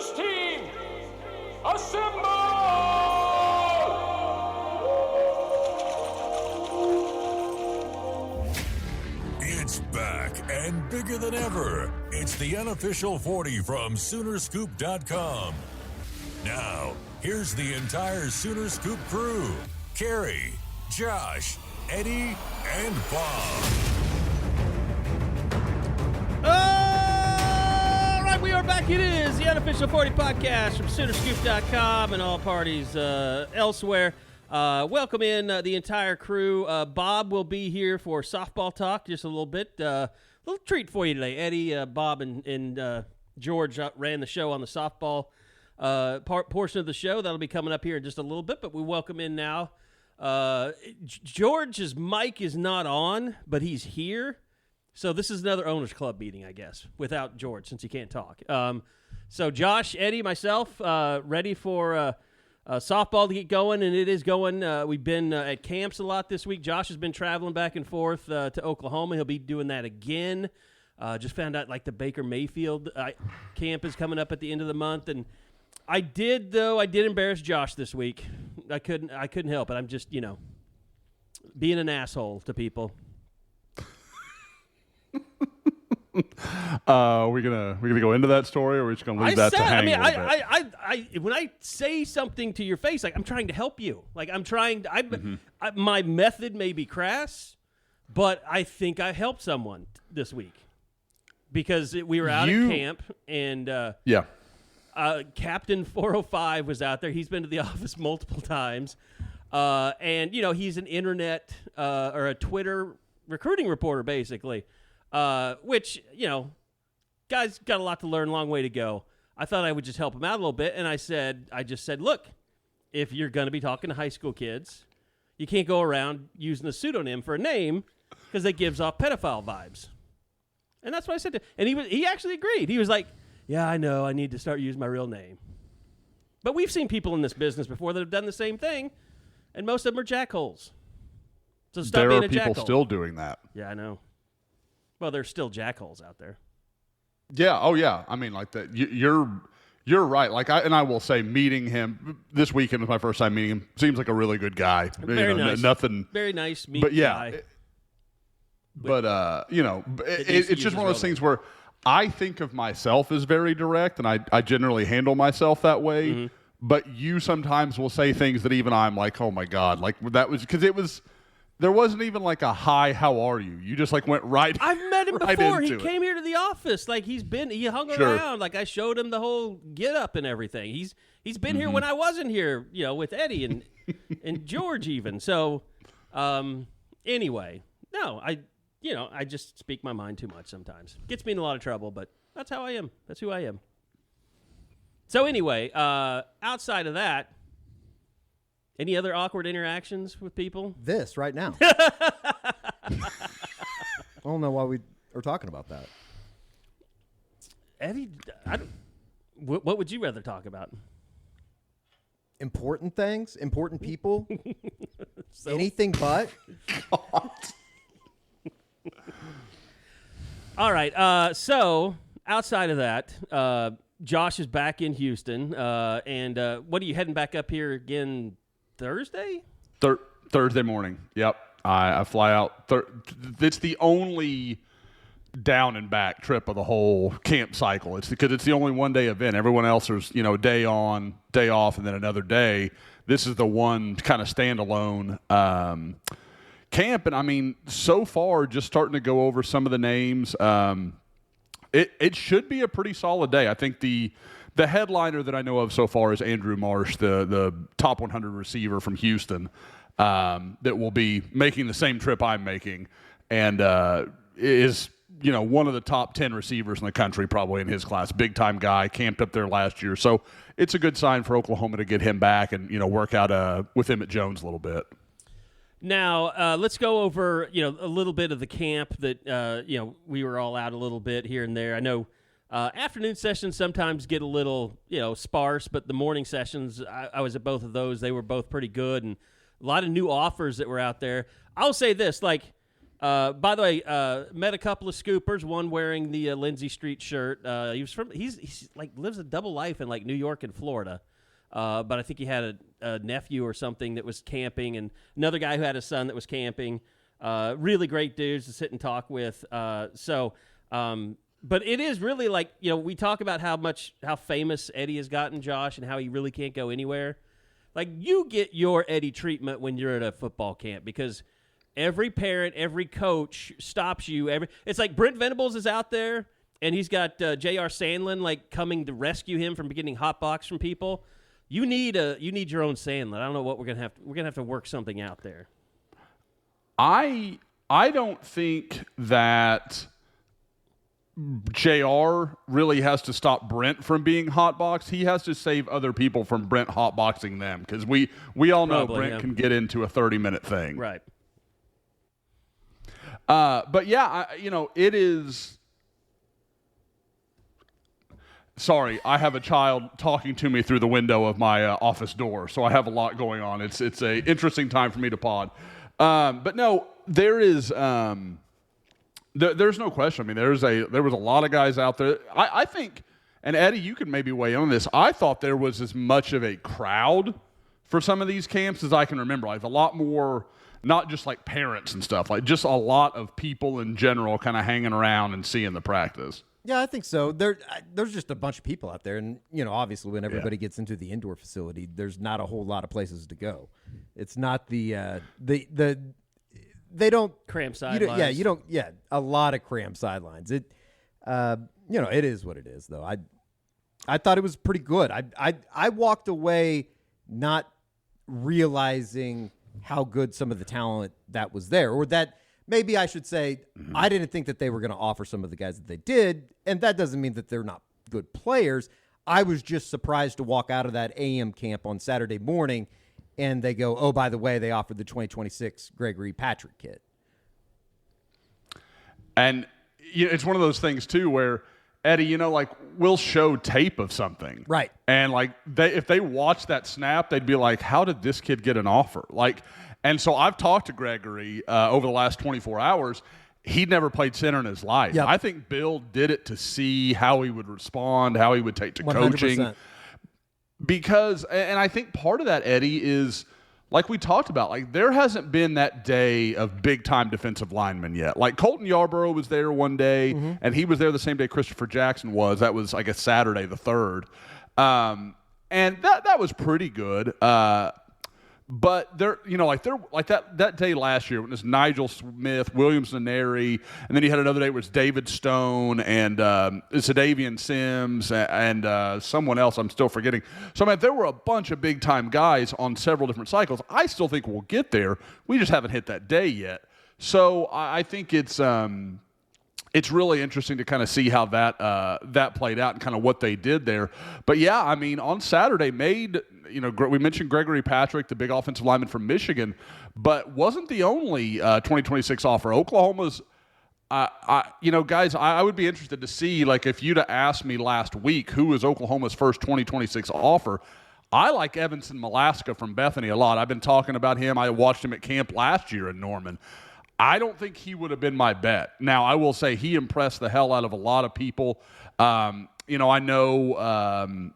Sooners team, assemble! It's back and bigger than ever. It's the unofficial 40 from Soonerscoop.com. Now, here's the entire Sooner Scoop crew. Carey, Josh, Eddie, and Bob. All right, we are back. It is the unofficial 40 podcast from Soonerscoop.com and all parties elsewhere. Welcome in the entire crew. Bob will be here for softball talk just a little bit. Little treat for you today. Eddie, Bob, and George ran the show on the softball portion of the show. That'll be coming up here in just a little bit, but we welcome in now. George's mic is not on, but he's here. So this is another Owners Club meeting, I guess, without George since he can't talk. So Josh, Eddie, myself, ready for softball to get going, and it is going. We've been at camps a lot this week. Josh has been traveling back and forth to Oklahoma. He'll be doing that again. Just found out like the Baker Mayfield camp is coming up at the end of the month, and I did embarrass Josh this week. I couldn't help it. I'm just being an asshole to people. We're gonna go into that story, or we're just gonna leave that to hang a little bit? When I say something to your face, like I'm trying to help you. Like I'm trying. My method may be crass, but I think I helped someone this week because we were out at camp, and Captain 405 was out there. He's been to the office multiple times, and he's an internet or a Twitter recruiting reporter, basically. Which, guys got a lot to learn, long way to go. I thought I would just help him out a little bit, and I just said, look, if you're going to be talking to high school kids, you can't go around using a pseudonym for a name because that gives off pedophile vibes. And that's what I said to him. And he actually agreed. He was like, yeah, I know, I need to start using my real name. But we've seen people in this business before that have done the same thing, and most of them are jackholes. So stop being a jackhole. There are people still doing that. Yeah, I know. Well, there's still jackholes out there. Yeah. Oh, yeah. I mean, like that. You're right. Like I will say, meeting him this weekend was my first time meeting him. Seems like a really good guy. Very nice. Nothing. Very nice. But yeah. Guy. It's just one of those things where I think of myself as very direct, and I generally handle myself that way. Mm-hmm. But you sometimes will say things that even I'm like, oh my God, like that was because it was. There wasn't even like a hi, how are you? You just like went right. I've met him right before. He came here to the office. Like he hung around. Like I showed him the whole get up and everything. He's been here when I wasn't here, with Eddie and and George even. So anyway, no, I just speak my mind too much sometimes. Gets me in a lot of trouble, but that's how I am. That's who I am. So anyway, outside of that, any other awkward interactions with people? This right now. I don't know why we are talking about that. Eddie, what would you rather talk about? Important things? Important people? Anything but? All right. So outside of that, Josh is back in Houston. And what are you heading back up here again? Thursday? Thursday morning. Yep. I fly out. It's the only down and back trip of the whole camp cycle. It's because it's the only one-day event. Everyone else is, day on, day off, and then another day. This is the one kind of standalone camp. And, I mean, so far, just starting to go over some of the names, it should be a pretty solid day. I think the headliner that I know of so far is Andrew Marsh, the top 100 receiver from Houston, that will be making the same trip I'm making, and is one of the top 10 receivers in the country probably in his class. Big time guy, camped up there last year, so it's a good sign for Oklahoma to get him back and work out with him at Jones a little bit. Now, let's go over a little bit of the camp that we were all out a little bit here and there. I know. Afternoon sessions sometimes get a little, sparse, but the morning sessions, I was at both of those. They were both pretty good, and a lot of new offers that were out there. I'll say this, like, By the way, met a couple of scoopers. One wearing the Lindsay Street shirt. He's like lives a double life in like New York and Florida. But I think he had a nephew or something that was camping, and another guy who had a son that was camping. Really great dudes to sit and talk with. But it is really like, we talk about how famous Eddie has gotten, Josh, and how he really can't go anywhere. Like, you get your Eddie treatment when you're at a football camp because every parent, every coach stops you. It's like Brent Venables is out there, and he's got J.R. Sandlin like coming to rescue him from getting hot box from people. You need your own Sandlin. I don't know what we're gonna have to work something out there. I don't think that JR really has to stop Brent from being hotboxed. He has to save other people from Brent hotboxing them, because we all know Brent can get into a 30-minute thing. Right. But yeah, it is. Sorry, I have a child talking to me through the window of my office door, so I have a lot going on. It's a interesting time for me to pod. But no, there is. There's no question. I mean, there was a lot of guys out there. I think, and Eddie, you can maybe weigh in on this. I thought there was as much of a crowd for some of these camps as I can remember. Like a lot more, not just like parents and stuff, like just a lot of people in general kind of hanging around and seeing the practice. Yeah, I think so. There's just a bunch of people out there, and obviously when everybody gets into the indoor facility, there's not a whole lot of places to go. It's not they don't cram sidelines. You don't. Yeah, a lot of cram sidelines. It, it is what it is, though. I thought it was pretty good. I walked away not realizing how good some of the talent that was there, or that maybe I should say I didn't think that they were going to offer some of the guys that they did, and that doesn't mean that they're not good players. I was just surprised to walk out of that AM camp on Saturday morning and they go, oh, by the way, they offered the 2026 Gregory Patrick kid. And it's one of those things, too, where, Eddie, we'll show tape of something. Right. And, if they watch that snap, they'd be like, how did this kid get an offer? And so I've talked to Gregory over the last 24 hours. He'd never played center in his life. Yep. I think Bill did it to see how he would respond, how he would take to 100%. Coaching. Because, and I think part of that, Eddie, is like we talked about, there hasn't been that day of big-time defensive linemen yet. Colton Yarborough was there one day, and he was there the same day Christopher Jackson was. That was, I guess, Saturday the 3rd. And that was pretty good. But that day last year when it was Nigel Smith, Williams Neri, and then you had another day where it's David Stone and Sadavian Sims and someone else I'm still forgetting. So, there were a bunch of big-time guys on several different cycles. I still think we'll get there. We just haven't hit that day yet. So I think it's really interesting to kind of see how that played out and kind of what they did there. But, yeah, on Saturday we mentioned Gregory Patrick, the big offensive lineman from Michigan, but wasn't the only 2026 offer. Oklahoma's, guys, I would be interested to see, if you'd have asked me last week who was Oklahoma's first 2026 offer, I like Evanson Malaska from Bethany a lot. I've been talking about him. I watched him at camp last year in Norman. I don't think he would have been my bet. Now, I will say he impressed the hell out of a lot of people. I know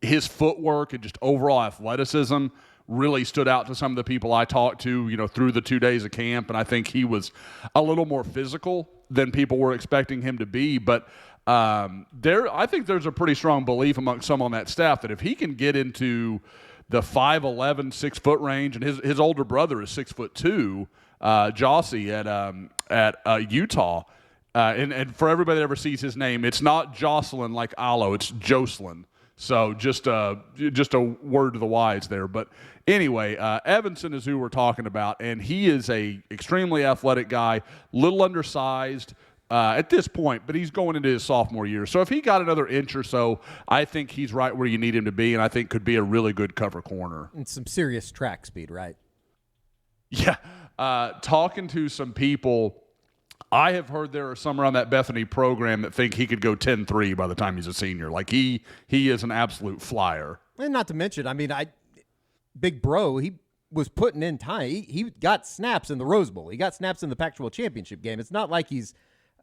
his footwork and just overall athleticism really stood out to some of the people I talked to, through the 2 days of camp. And I think he was a little more physical than people were expecting him to be. But I think there's a pretty strong belief among some on that staff that if he can get into the 5'11", 6 foot range, and his older brother is 6'2", Jossie at Utah. And for everybody that ever sees his name, it's not Jocelyn like Aloe, it's Jocelyn. So just a word to the wise there. But anyway, Evanson is who we're talking about, and he is a extremely athletic guy, little undersized at this point, but he's going into his sophomore year. So if he got another inch or so, I think he's right where you need him to be, and I think could be a really good cover corner. And some serious track speed, right? Yeah. Talking to some people, I have heard there are some around that Bethany program that think he could go 10-3 by the time he's a senior. He is an absolute flyer. And not to mention, Big Bro, was putting in time. He got snaps in the Rose Bowl. He got snaps in the Pac-12 championship game. It's not like he's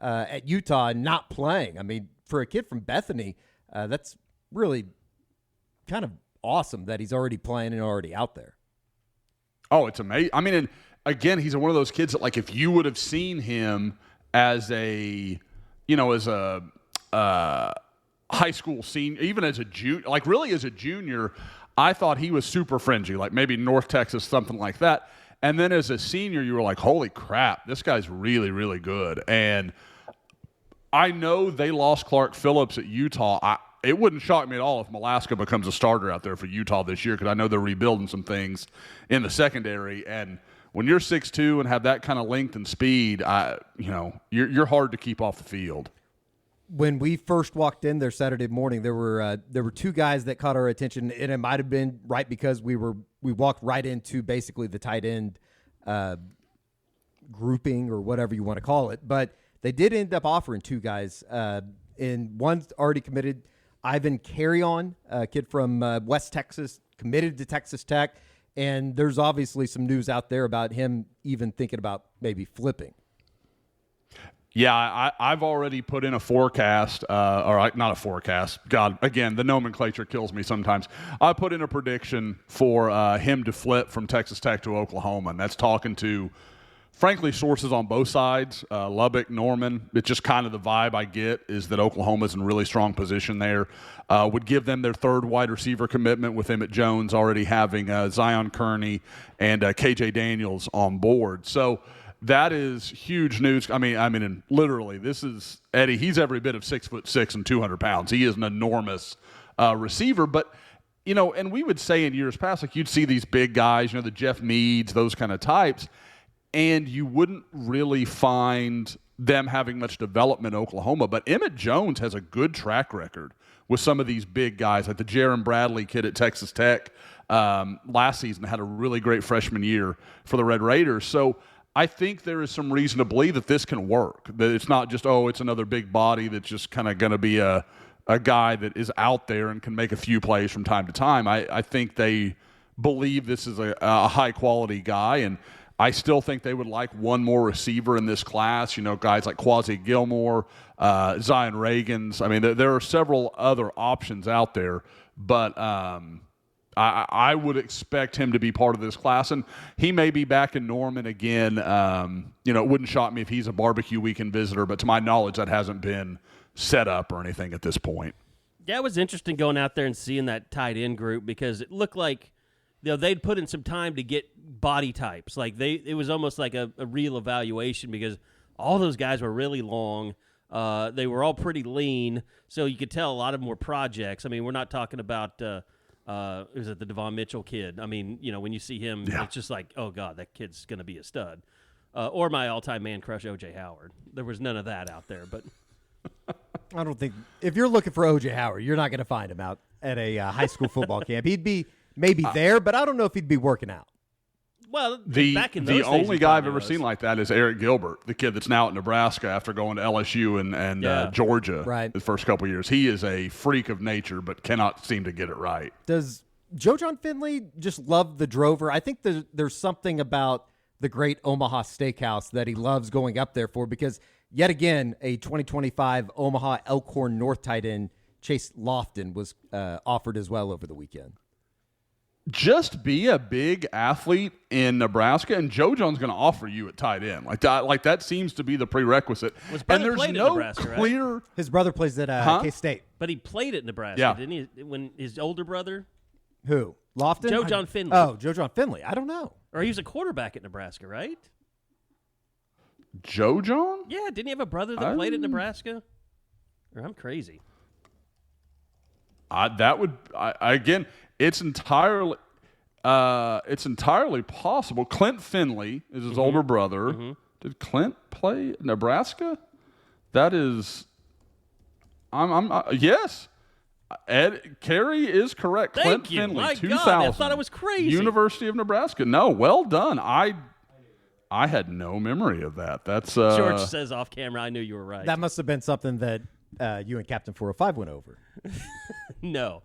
at Utah and not playing. I mean, for a kid from Bethany, that's really kind of awesome that he's already playing and already out there. Oh, it's amazing. I mean, and again, he's one of those kids that, like, if you would have seen him as a high school senior, even as a junior, like really as a junior, I thought he was super fringy, like maybe North Texas, something like that. And then as a senior, you were like, holy crap, this guy's really, really good. And I know they lost Clark Phillips at Utah. It wouldn't shock me at all if Malaska becomes a starter out there for Utah this year, because I know they're rebuilding some things in the secondary. And when you're 6'2" and have that kind of length and speed, you're hard to keep off the field. When we first walked in there Saturday morning, there were two guys that caught our attention, and it might have been right because we walked right into basically the tight end grouping or whatever you want to call it. But they did end up offering two guys, and one's already committed. Ivan Carey, a kid from West Texas, committed to Texas Tech, and there's obviously some news out there about him even thinking about maybe flipping. Yeah, I've already put in a forecast, or not a forecast. God, again, the nomenclature kills me sometimes. I put in a prediction for him to flip from Texas Tech to Oklahoma, and that's talking to, frankly, sources on both sides, Lubbock, Norman. It's just kind of the vibe I get is that Oklahoma's in really strong position there. Would give them their third wide receiver commitment with Emmett Jones already having Zion Kearney and KJ Daniels on board. So that is huge news. I mean, and literally, this is Eddie. He's every bit of 6'6" and 200 pounds. He is an enormous receiver. But and we would say in years past, like you'd see these big guys, the Jeff Meads, those kind of types, and you wouldn't really find them having much development in Oklahoma. But Emmett Jones has a good track record with some of these big guys, like the Jaron Bradley kid at Texas Tech last season had a really great freshman year for the Red Raiders. So I think there is some reason to believe that this can work, that it's not just, it's another big body that's just kind of going to be a guy that is out there and can make a few plays from time to time. I think they believe this is a high-quality guy, and I still think they would like one more receiver in this class, guys like Quasi Gilmore, Zion Reagans. I mean, there are several other options out there, but I would expect him to be part of this class, and he may be back in Norman again. It wouldn't shock me if he's a barbecue weekend visitor, but to my knowledge, that hasn't been set up or anything at this point. Yeah, it was interesting going out there and seeing that tight end group because it looked like they'd put in some time to get body types. Like it was almost like a real evaluation because all those guys were really long. They were all pretty lean, so you could tell a lot of them were projects. I mean, we're not talking about is it the Devon Mitchell kid? I mean, when you see him, It's just like, oh, God, that kid's going to be a stud. Or my all-time man crush, O.J. Howard. There was none of that out there. But I don't think – if you're looking for O.J. Howard, you're not going to find him out at a high school football camp. He'd be maybe there, but I don't know if he'd be working out. Well, back in those days, only guy I've ever seen like that is Eric Gilbert, the kid that's now at Nebraska after going to LSU and Georgia the first couple of years. He is a freak of nature, but cannot seem to get it right. Does Joe John Finley just love the drover? I think there's something about the great Omaha Steakhouse that he loves going up there for because, yet again, a 2025 Omaha Elkhorn North tight end, Chase Lofton, was offered as well over the weekend. Just be a big athlete in Nebraska, and Joe John's going to offer you at tight end. Like that seems to be the prerequisite. And there's no Nebraska, clear. Right? His brother plays at K-State, but he played at Nebraska, didn't he? When his older brother, who Lofton, Joe John Finley. Oh, Joe John Finley. I don't know. Or he was a quarterback at Nebraska, right? Joe John? Yeah, didn't he have a brother that played at Nebraska? Or I'm crazy. Again. It's entirely possible. Clint Finley is his older brother. Mm-hmm. Did Clint play at Nebraska? That is, yes. Carey is correct. Thank Clint you. Finley, My 2000. God, I thought it was crazy. University of Nebraska. No, well done. I had no memory of that. That's George says off camera. I knew you were right. That must have been something that you and Captain 405 went over. No.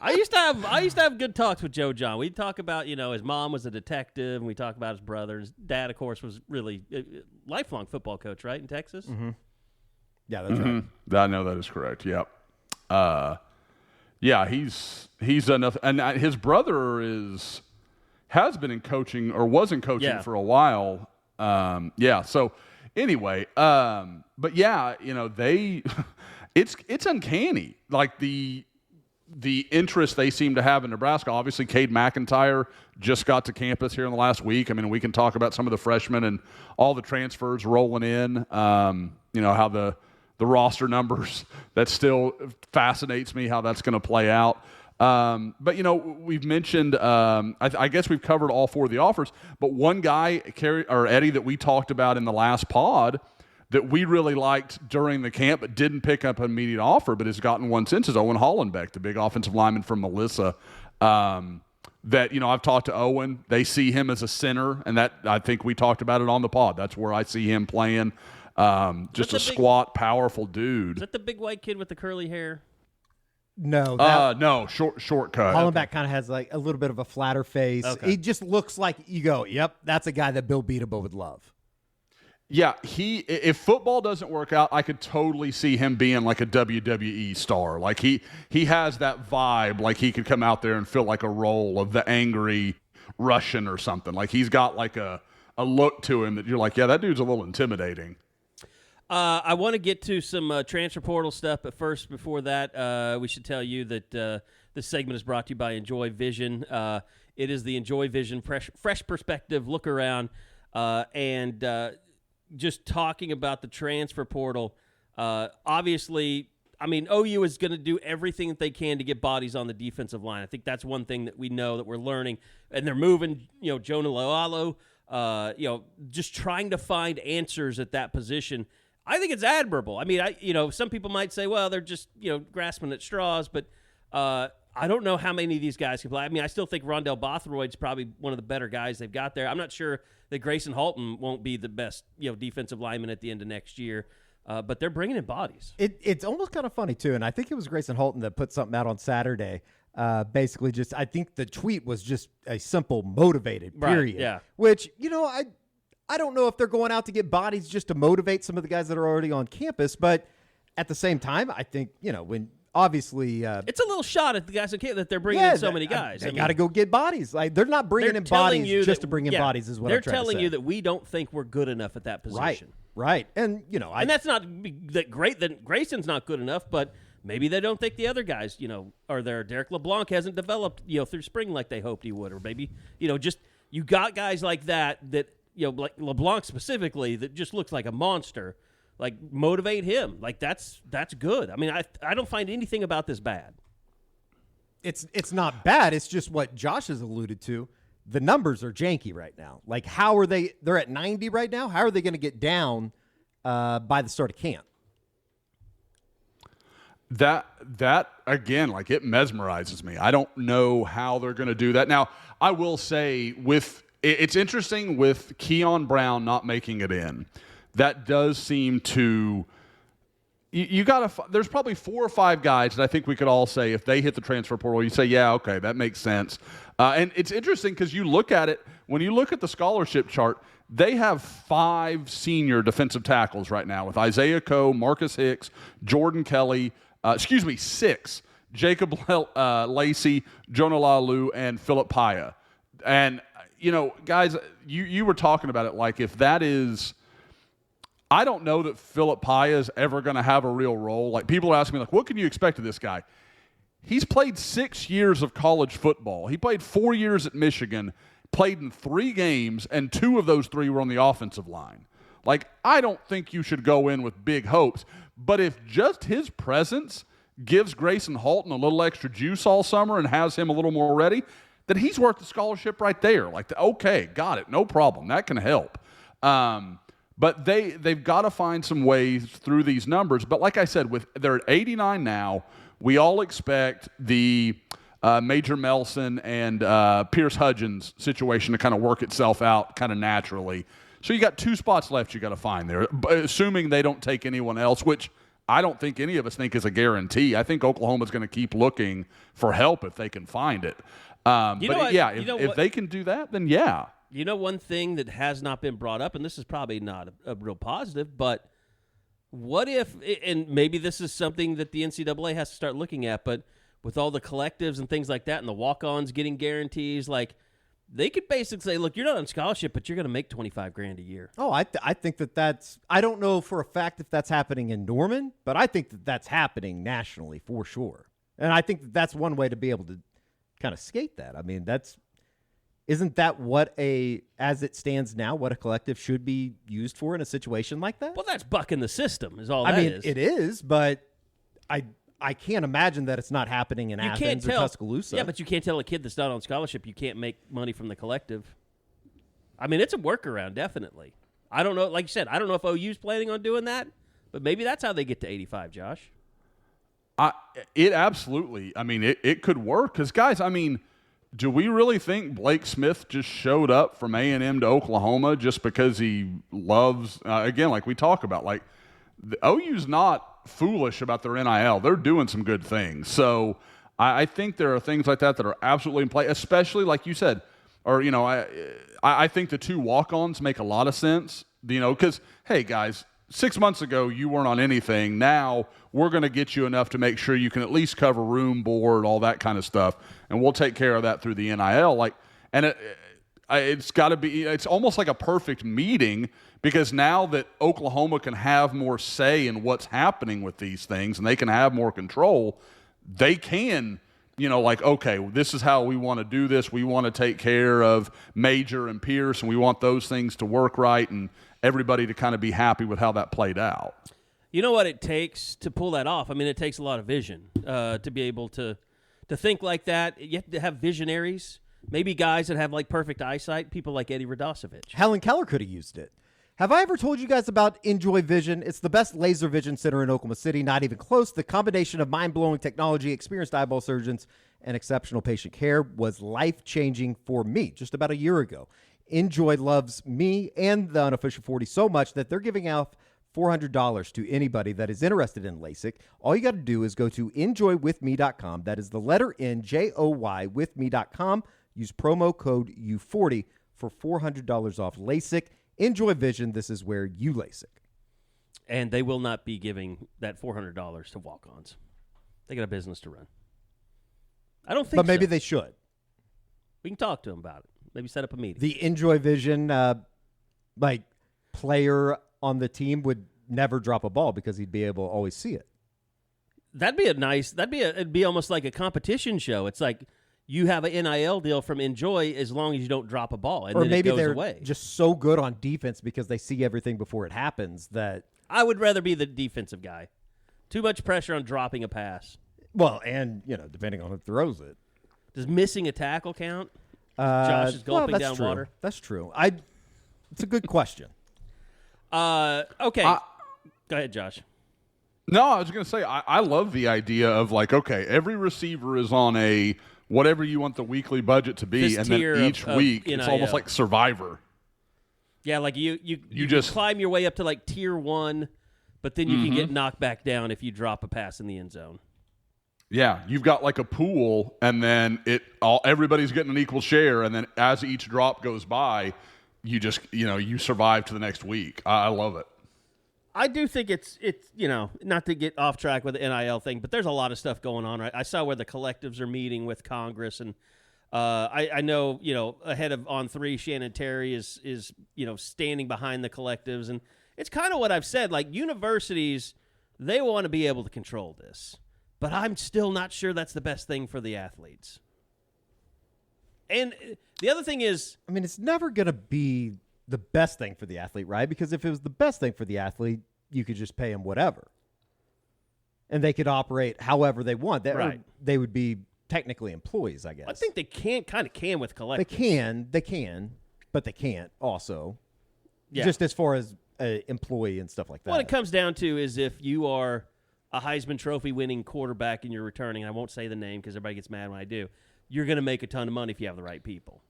I used to have good talks with Joe John. We'd talk about, his mom was a detective, and we talked about his brother. His dad, of course, was really a lifelong football coach, right, in Texas? Mm-hmm. Yeah, that's right. I know that is correct. Yep. Yeah, he's enough, and his brother has been in coaching or was in coaching for a while. So anyway, but yeah, it's uncanny. Like the interest they seem to have in Nebraska. Obviously, Cade McIntyre just got to campus here in the last week. I mean, we can talk about some of the freshmen and all the transfers rolling in. How the roster numbers, that still fascinates me how that's going to play out. But we've mentioned, I guess we've covered all four of the offers, but one guy, Eddie, that we talked about in the last pod that we really liked during the camp but didn't pick up an immediate offer but has gotten one since is Owen Hollenbeck, the big offensive lineman from Melissa. I've talked to Owen. They see him as a center, and that I think we talked about it on the pod. That's where I see him playing. Just a squat, powerful dude. Is that the big white kid with the curly hair? No. No, shortcut. Hollenbeck kind of has like a little bit of a flatter face. Okay. He just looks like you go, yep, that's a guy that Bill Beatable would love. Yeah, if football doesn't work out, I could totally see him being like a WWE star. Like he has that vibe, like he could come out there and fill like a role of the angry Russian or something. Like he's got like a look to him that you're like, yeah, that dude's a little intimidating. I want to get to some transfer portal stuff, but first, before that, we should tell you that this segment is brought to you by Enjoy Vision. It is the Enjoy Vision fresh perspective look around, and just talking about the transfer portal. Obviously, I mean, OU is going to do everything that they can to get bodies on the defensive line. I think that's one thing that we know that we're learning, and they're moving. Jonah Loalo, just trying to find answers at that position. I think it's admirable. I mean, some people might say, well, they're just, grasping at straws, but I don't know how many of these guys can play. I mean, I still think Rondell Bothroyd's probably one of the better guys they've got there. I'm not sure that Grayson Halton won't be the best, defensive lineman at the end of next year, but they're bringing in bodies. It's almost kind of funny, too, and I think it was Grayson Halton that put something out on Saturday. Basically just, I think the tweet was just a simple motivated period. Right, yeah. Which, I don't know if they're going out to get bodies just to motivate some of the guys that are already on campus, but at the same time, I think, when obviously it's a little shot at the guys that they're bringing in so many guys. They got to go get bodies. Like they're not bringing in bodies just to bring in bodies is what they're I'm trying to say. They're telling you that we don't think we're good enough at that position. Right. And, and that's not that great that Grayson's not good enough, but maybe they don't think the other guys, are there. Derek LeBlanc hasn't developed, through spring like they hoped he would, or maybe, just you got guys like that, like LeBlanc specifically, that just looks like a monster. Like, motivate him. Like, that's good. I mean, I don't find anything about this bad. It's not bad. It's just what Josh has alluded to. The numbers are janky right now. Like, how are they? They're at 90 right now. How are they going to get down by the start of camp? That again, like, it mesmerizes me. I don't know how they're going to do that. Now, I will say it's interesting with Keon Brown not making it in. That does seem to there's probably 4 or 5 guys that I think we could all say if they hit the transfer portal, you say, yeah, okay, that makes sense. And it's interesting because you look at it, when you look at the scholarship chart, they have 5 senior defensive tackles right now with Isaiah Coe, Marcus Hicks, Jordan Kelly, 6, Jacob Lacey, Jonah Lalu, and Philip Paya. And, guys, you were talking about it like if that is – I don't know that Philip Paya is ever going to have a real role. Like, people are asking me, like, what can you expect of this guy? He's played 6 years of college football. He played 4 years at Michigan, played in 3 games, and 2 of those 3 were on the offensive line. Like, I don't think you should go in with big hopes. But if just his presence gives Grayson Halton a little extra juice all summer and has him a little more ready, then he's worth the scholarship right there. Like, okay, got it, no problem. That can help. But they've got to find some ways through these numbers. But like I said, they're at 89 now. We all expect the Major Melson and Pierce Hudgens situation to kind of work itself out kind of naturally. So you got 2 spots left you got to find there, assuming they don't take anyone else, which I don't think any of us think is a guarantee. I think Oklahoma's going to keep looking for help if they can find it. If they can do that, then yeah. You know, one thing that has not been brought up, and this is probably not a real positive, but what if, and maybe this is something that the NCAA has to start looking at, but with all the collectives and things like that and the walk-ons getting guarantees, like, they could basically say, look, you're not on scholarship, but you're going to make $25,000 a year. Oh, I think that's – I don't know for a fact if that's happening in Norman, but I think that that's happening nationally for sure. And I think that's one way to be able to kind of skate that. I mean, isn't that as it stands now, what a collective should be used for in a situation like that? Well, that's bucking the system is all that is. It is, but I can't imagine that it's not happening in Athens or Tuscaloosa. Yeah, but you can't tell a kid that's not on scholarship you can't make money from the collective. I mean, it's a workaround, definitely. I don't know. Like you said, I don't know if OU's planning on doing that, but maybe that's how they get to 85, Josh. It absolutely. I mean, it could work because, guys, I mean, do we really think Blake Smith just showed up from A&M to Oklahoma just because he loves, again, like we talk about, like the OU's not foolish about their NIL. They're doing some good things. So I think there are things like that are absolutely in play, especially like you said, or, you know, I think the 2 walk-ons make a lot of sense, you know, because, hey, guys, 6 months ago you weren't on anything. Now we're going to get you enough to make sure you can at least cover room, board, all that kind of stuff, and we'll take care of that through the NIL. Like, and it's got to be – it's almost like a perfect meeting because now that Oklahoma can have more say in what's happening with these things and they can have more control, they can, you know, like, okay, this is how we want to do this. We want to take care of Major and Pierce, and we want those things to work right and everybody to kind of be happy with how that played out. You know what it takes to pull that off? I mean, it takes a lot of vision to be able to think like that. You have to have visionaries, maybe guys that have, like, perfect eyesight, people like Eddie Radosevich. Helen Keller could have used it. Have I ever told you guys about Enjoy Vision? It's the best laser vision center in Oklahoma City, not even close. The combination of mind-blowing technology, experienced eyeball surgeons, and exceptional patient care was life-changing for me just about a year ago. Enjoy loves me and the Unofficial 40 so much that they're giving out $400 to anybody that is interested in LASIK. All you got to do is go to enjoywithme.com. That is the letter N-J-O-Y with me.com. Use promo code U40 for $400 off LASIK. Enjoy Vision. This is where you LASIK. And they will not be giving that $400 to walk-ons. They got a business to run. I don't think But maybe so. they should. We can talk to them about it. Maybe set up a meeting. The Enjoy Vision player on the team would never drop a ball because he'd be able to always see it. It'd be almost like a competition show. It's like you have an NIL deal from Enjoy as long as you don't drop a ball, and or then maybe it goes they're away. just so good on defense because they see everything before it happens that. I would rather be the defensive guy. Too much pressure on dropping a pass. Well, and depending on who throws it. Does missing a tackle count? Josh is gulping down true. water. That's true. It's a good question. Okay. Go ahead, Josh. No, I was going to say, I love the idea of, like, okay, every receiver is on a whatever you want the weekly budget to be, This and then tier each of week it's NIL. almost like Survivor. Yeah, like you just climb your way up to like tier 1, but then you can get knocked back down if you drop a pass in the end zone. Yeah, you've got like a pool, and then everybody's getting an equal share, and then as each drop goes by, you just you survive to the next week. I love it. I do think it's not to get off track with the NIL thing, but there's a lot of stuff going on. Right, I saw where the collectives are meeting with Congress, and I know ahead of On 3, Shannon Terry is standing behind the collectives, and it's kind of what I've said. Like, universities, they want to be able to control this, but I'm still not sure that's the best thing for the athletes. And the other thing is, I mean, it's never going to be the best thing for the athlete, right? Because if it was the best thing for the athlete, you could just pay them whatever. And they could operate however they want. Right. They would be technically employees, I guess. I think they kind of with collectives. They can, but they can't also. Yeah. Just as far as an employee and stuff like that. What it comes down to is if you are a Heisman Trophy winning quarterback and you're returning, and I won't say the name because everybody gets mad when I do, you're going to make a ton of money if you have the right people.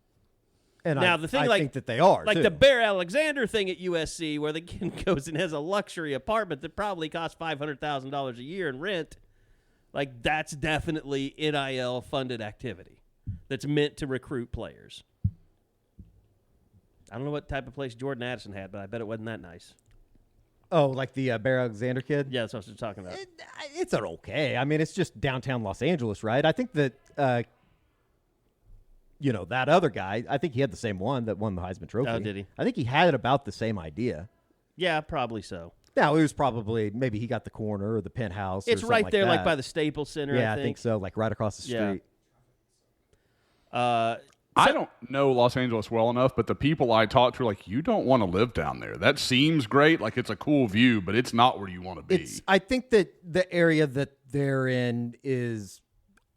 And now I, the thing, I like, think that they are, like too. the Bear Alexander thing at USC, where the kid goes and has a luxury apartment that probably costs $500,000 a year in rent. Like, that's definitely NIL funded activity that's meant to recruit players. I don't know what type of place Jordan Addison had, but I bet it wasn't that nice. Oh, like the Bear Alexander kid? Yeah, that's what I was talking about. It's an okay. I mean, it's just downtown Los Angeles, right? I think that, that other guy, I think he had the same one that won the Heisman Trophy. Oh, did he? I think he had about the same idea. Yeah, probably so. Now, it was probably, maybe he got the corner or the penthouse. It's or right there, like like that. by the Staples Center, Yeah, I think. so, like right across the street. Yeah. I don't know Los Angeles well enough, but the people I talk to are like, you don't want to live down there. That seems great, like it's a cool view, but it's not where you want to be. I think that the area that they're in is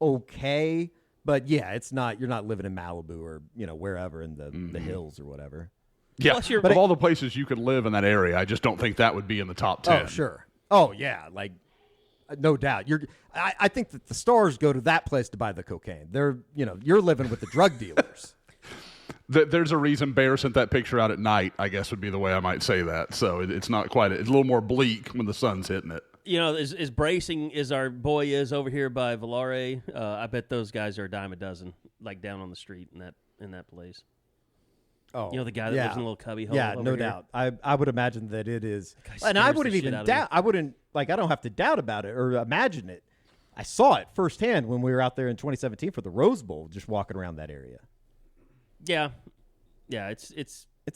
okay, but yeah, it's not. You're not living in Malibu or wherever in the hills or whatever. Yeah, Plus you're- of all the places you could live in that area, I just don't think that would be in the top 10. Oh, sure. Oh, yeah. Like, no doubt. I think that the stars go to that place to buy the cocaine. You're living with the drug dealers. There's a reason Bear sent that picture out at night, I guess would be the way I might say that. So it's not quite, it's a little more bleak when the sun's hitting it. As bracing as our boy is over here by Valare, I bet those guys are a dime a dozen, like down on the street in that place. Oh, The guy that lives in a little cubby hole. Yeah, over no here. doubt. I would imagine that it is. Guy And I scares wouldn't the shit even out of doubt. me. I wouldn't, I don't have to doubt about it or imagine it. I saw it firsthand when we were out there in 2017 for the Rose Bowl, just walking around that area. Yeah. Yeah, it's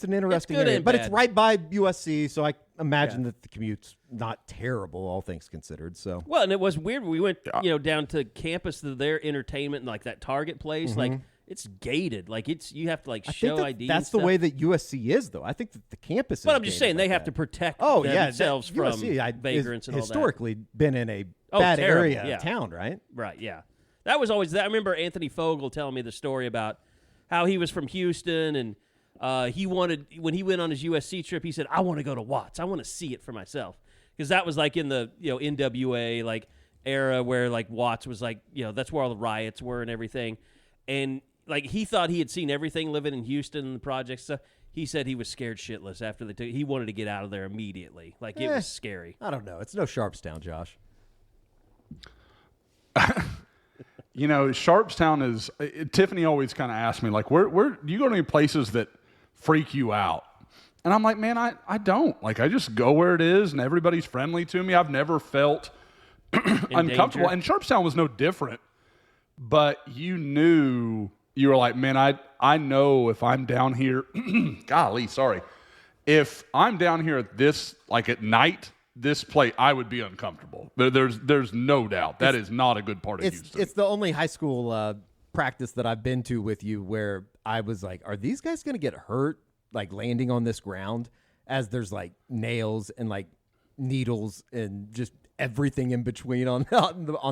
an interesting good area, and but bad. it's right by USC, so I imagine that the commute's not terrible, all things considered. So well, and it was weird. We went, down to campus to their entertainment and like that Target place. Like it's gated. Like you have to like I show think ID. that's and the way stuff. that USC is, though. I think that the campus is But I'm just saying gated they like have that. to protect Oh, yeah, themselves from USC vagrants and all that. historically been in a Oh, bad terrible, area yeah. of town, right? Right, yeah. That was always that. I remember Anthony Fogel telling me the story about how he was from Houston and he wanted, when he went on his USC trip, he said, I want to go to Watts. I want to see it for myself. Because that was like in the NWA like era where like Watts was like, that's where all the riots were and everything. And like he thought he had seen everything living in Houston and the projects stuff. He said he was scared shitless after they took. He wanted to get out of there immediately. Like it was scary. I don't know. It's no Sharpstown, Josh. Sharpstown is. Tiffany always kind of asks me, like, where do you go to any places that freak you out? And I'm like, man, I don't. Like, I just go where it is, and everybody's friendly to me. I've never felt uncomfortable, and Sharpstown was no different. But you knew, you were like, man, I know if I'm down here, golly, sorry, if I'm down here at this, like at night. This place, I would be uncomfortable. There's no doubt. That is not a good part of Houston. It's the only high school practice that I've been to with you where I was like, are these guys going to get hurt, like landing on this ground as there's like nails and like needles and just everything in between on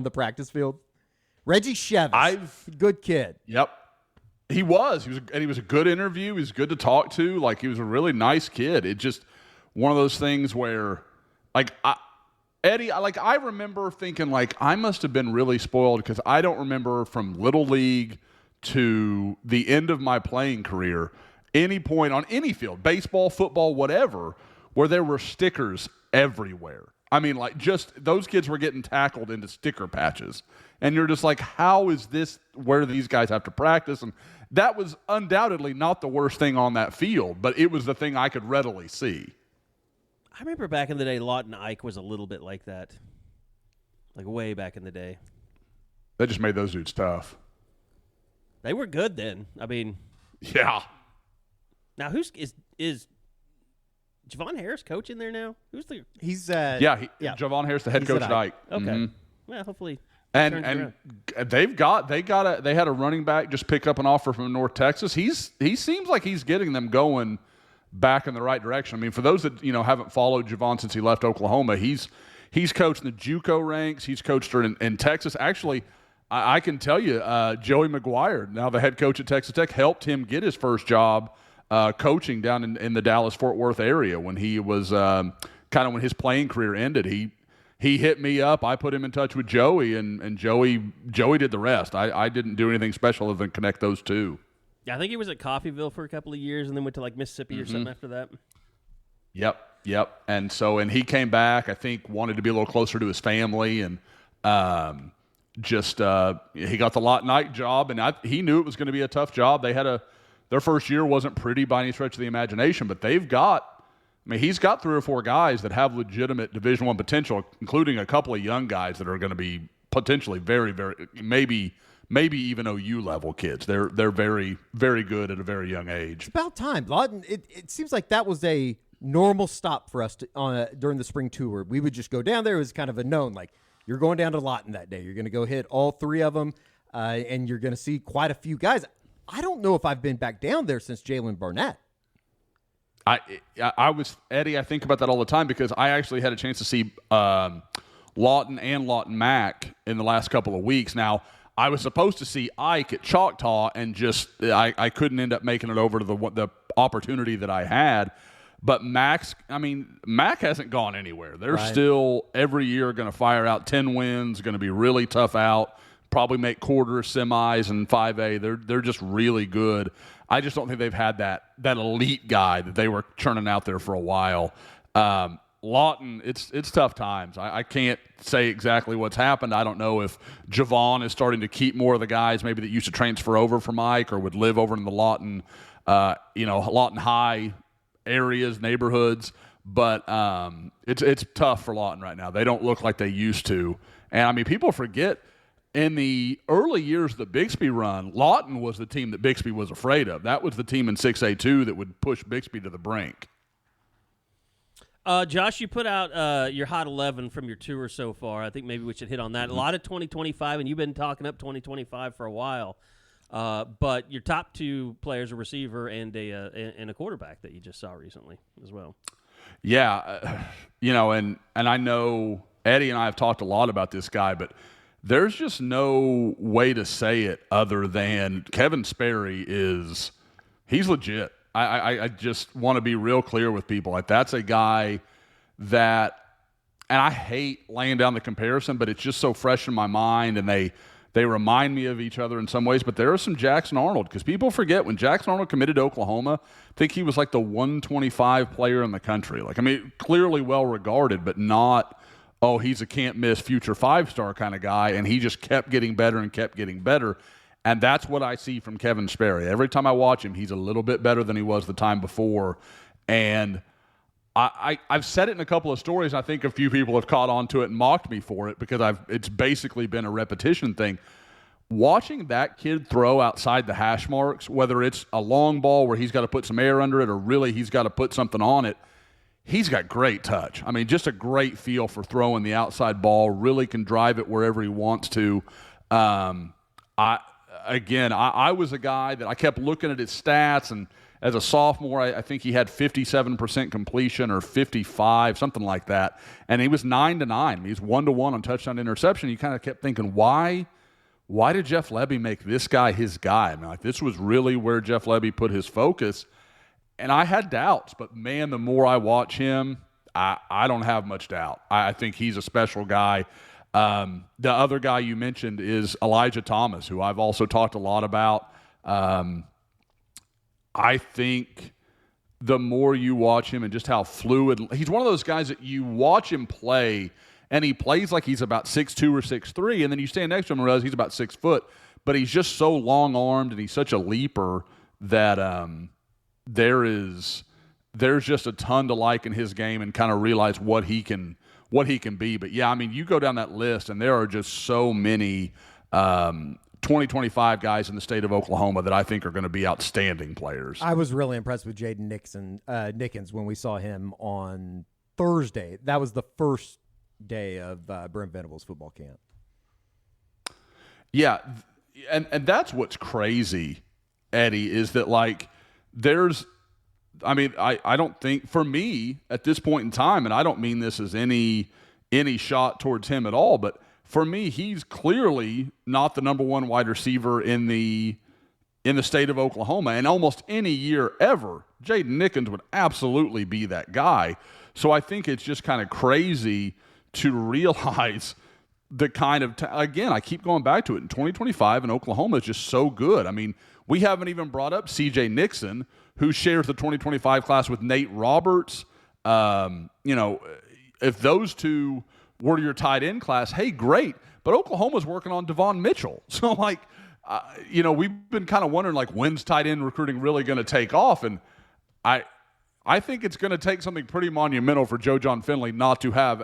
the practice field? Reggie Chevis, good kid. Yep. He was a good interview. He was good to talk to. Like, he was a really nice kid. It just one of those things where, like, Eddie, I remember thinking, like, I must have been really spoiled because I don't remember from Little League to the end of my playing career any point on any field, baseball, football, whatever, where there were stickers everywhere. I mean, like, just those kids were getting tackled into sticker patches. And you're just like, how is this where these guys have to practice? And that was undoubtedly not the worst thing on that field, but it was the thing I could readily see. I remember back in the day, Lawton Ike was a little bit like that. Like way back in the day. That just made those dudes tough. They were good then. I mean, yeah. Now is Javon Harris coaching there now? He's Javon Harris, the head He's coach at at Ike. Okay. Mhm. Well, hopefully. And they had a running back just pick up an offer from North Texas. He seems like he's getting them going back in the right direction. I mean, for those that haven't followed Javon since he left Oklahoma, he's coached in the JUCO ranks. He's coached her in Texas. Actually, I can tell you, Joey McGuire, now the head coach at Texas Tech, helped him get his first job coaching down in the Dallas-Fort Worth area when he was kind of when his playing career ended. He hit me up. I put him in touch with Joey, and Joey did the rest. I didn't do anything special other than connect those two. Yeah, I think he was at Coffeyville for a couple of years and then went to like Mississippi or something after that. Yep. And he came back, I think, wanted to be a little closer to his family, and he got the lot night job, and he knew it was going to be a tough job. They had their first year wasn't pretty by any stretch of the imagination, but he's got 3 or 4 guys that have legitimate Division I potential, including a couple of young guys that are going to be potentially very, very, maybe even OU level kids. They're very, very good at a very young age. It's about time. Lawton, it seems like that was a normal stop for us during the spring tour. We would just go down there. It was kind of a known, like, you're going down to Lawton that day. You're going to go hit all 3 of them, and you're going to see quite a few guys. I don't know if I've been back down there since Jalen Barnett. I was, Eddie, I think about that all the time because I actually had a chance to see Lawton and Lawton Mac in the last couple of weeks. Now, I was supposed to see Ike at Choctaw, and I couldn't end up making it over to the opportunity that I had. But Mac hasn't gone anywhere. They're still every year going to fire out 10 wins, going to be really tough out, probably make quarters, semis, and 5A. They're just really good. I just don't think they've had that elite guy that they were churning out there for a while. Lawton, it's tough times. I can't say exactly what's happened. I don't know if Javon is starting to keep more of the guys maybe that used to transfer over from Ike or would live over in the Lawton High areas, neighborhoods, but it's tough for Lawton right now. They don't look like they used to. And, people forget in the early years of the Bixby run, Lawton was the team that Bixby was afraid of. That was the team in 6A2 that would push Bixby to the brink. Josh, you put out your Hot 11 from your tour so far. I think maybe we should hit on that. A lot of 2025, and you've been talking up 2025 for a while. But your top 2 players, a receiver and a quarterback that you just saw recently as well. Yeah, and I know Eddie and I have talked a lot about this guy, but there's just no way to say it other than Kevin Sperry he's legit. I just want to be real clear with people. Like, that's a guy that, and I hate laying down the comparison, but it's just so fresh in my mind, and they remind me of each other in some ways. But there is some Jackson Arnold, because people forget when Jackson Arnold committed to Oklahoma, I think he was like the 125 player in the country. Clearly well regarded, but not, he's a can't miss future 5-star kind of guy. And he just kept getting better and kept getting better. And that's what I see from Kevin Sperry. Every time I watch him, he's a little bit better than he was the time before. And I've said it in a couple of stories. I think a few people have caught on to it and mocked me for it because it's basically been a repetition thing. Watching that kid throw outside the hash marks, whether it's a long ball where he's got to put some air under it or really he's got to put something on it, he's got great touch. Just a great feel for throwing the outside ball, really can drive it wherever he wants to. I was a guy that I kept looking at his stats, and as a sophomore, I think he had 57% completion or 55, something like that. And he was 9-9. He's 1-1 on touchdown to interception. You kind of kept thinking, why did Jeff Lebby make this guy his guy? This was really where Jeff Lebby put his focus. And I had doubts, but man, the more I watch him, I don't have much doubt. I think he's a special guy. The other guy you mentioned is Elijah Thomas, who I've also talked a lot about. I think the more you watch him and just how fluid, he's one of those guys that you watch him play, and he plays like he's about 6'2" or 6'3", and then you stand next to him and realize he's about 6 foot, but he's just so long-armed and he's such a leaper that there's just a ton to like in his game and kind of realize what he can be. But yeah, you go down that list and there are just so many 2025 guys in the state of Oklahoma that I think are going to be outstanding players. I was really impressed with Jaden Nickens when we saw him on Thursday. That was the first day of Brent Venables football camp. Yeah, and that's what's crazy, Eddie, is that I don't think, for me at this point in time, and I don't mean this as any shot towards him at all, but for me, he's clearly not the number 1 wide receiver in the state of Oklahoma. And almost any year ever, Jaden Nickens would absolutely be that guy. So I think it's just kind of crazy to realize the kind of again, I keep going back to it. In 2025, and Oklahoma is just so good. We haven't even brought up C.J. Nixon, who shares the 2025 class with Nate Roberts. If those two were your tight end class, hey, great. But Oklahoma's working on Devon Mitchell. So, we've been kind of wondering, when's tight end recruiting really going to take off? And I think it's going to take something pretty monumental for Joe John Finley not to have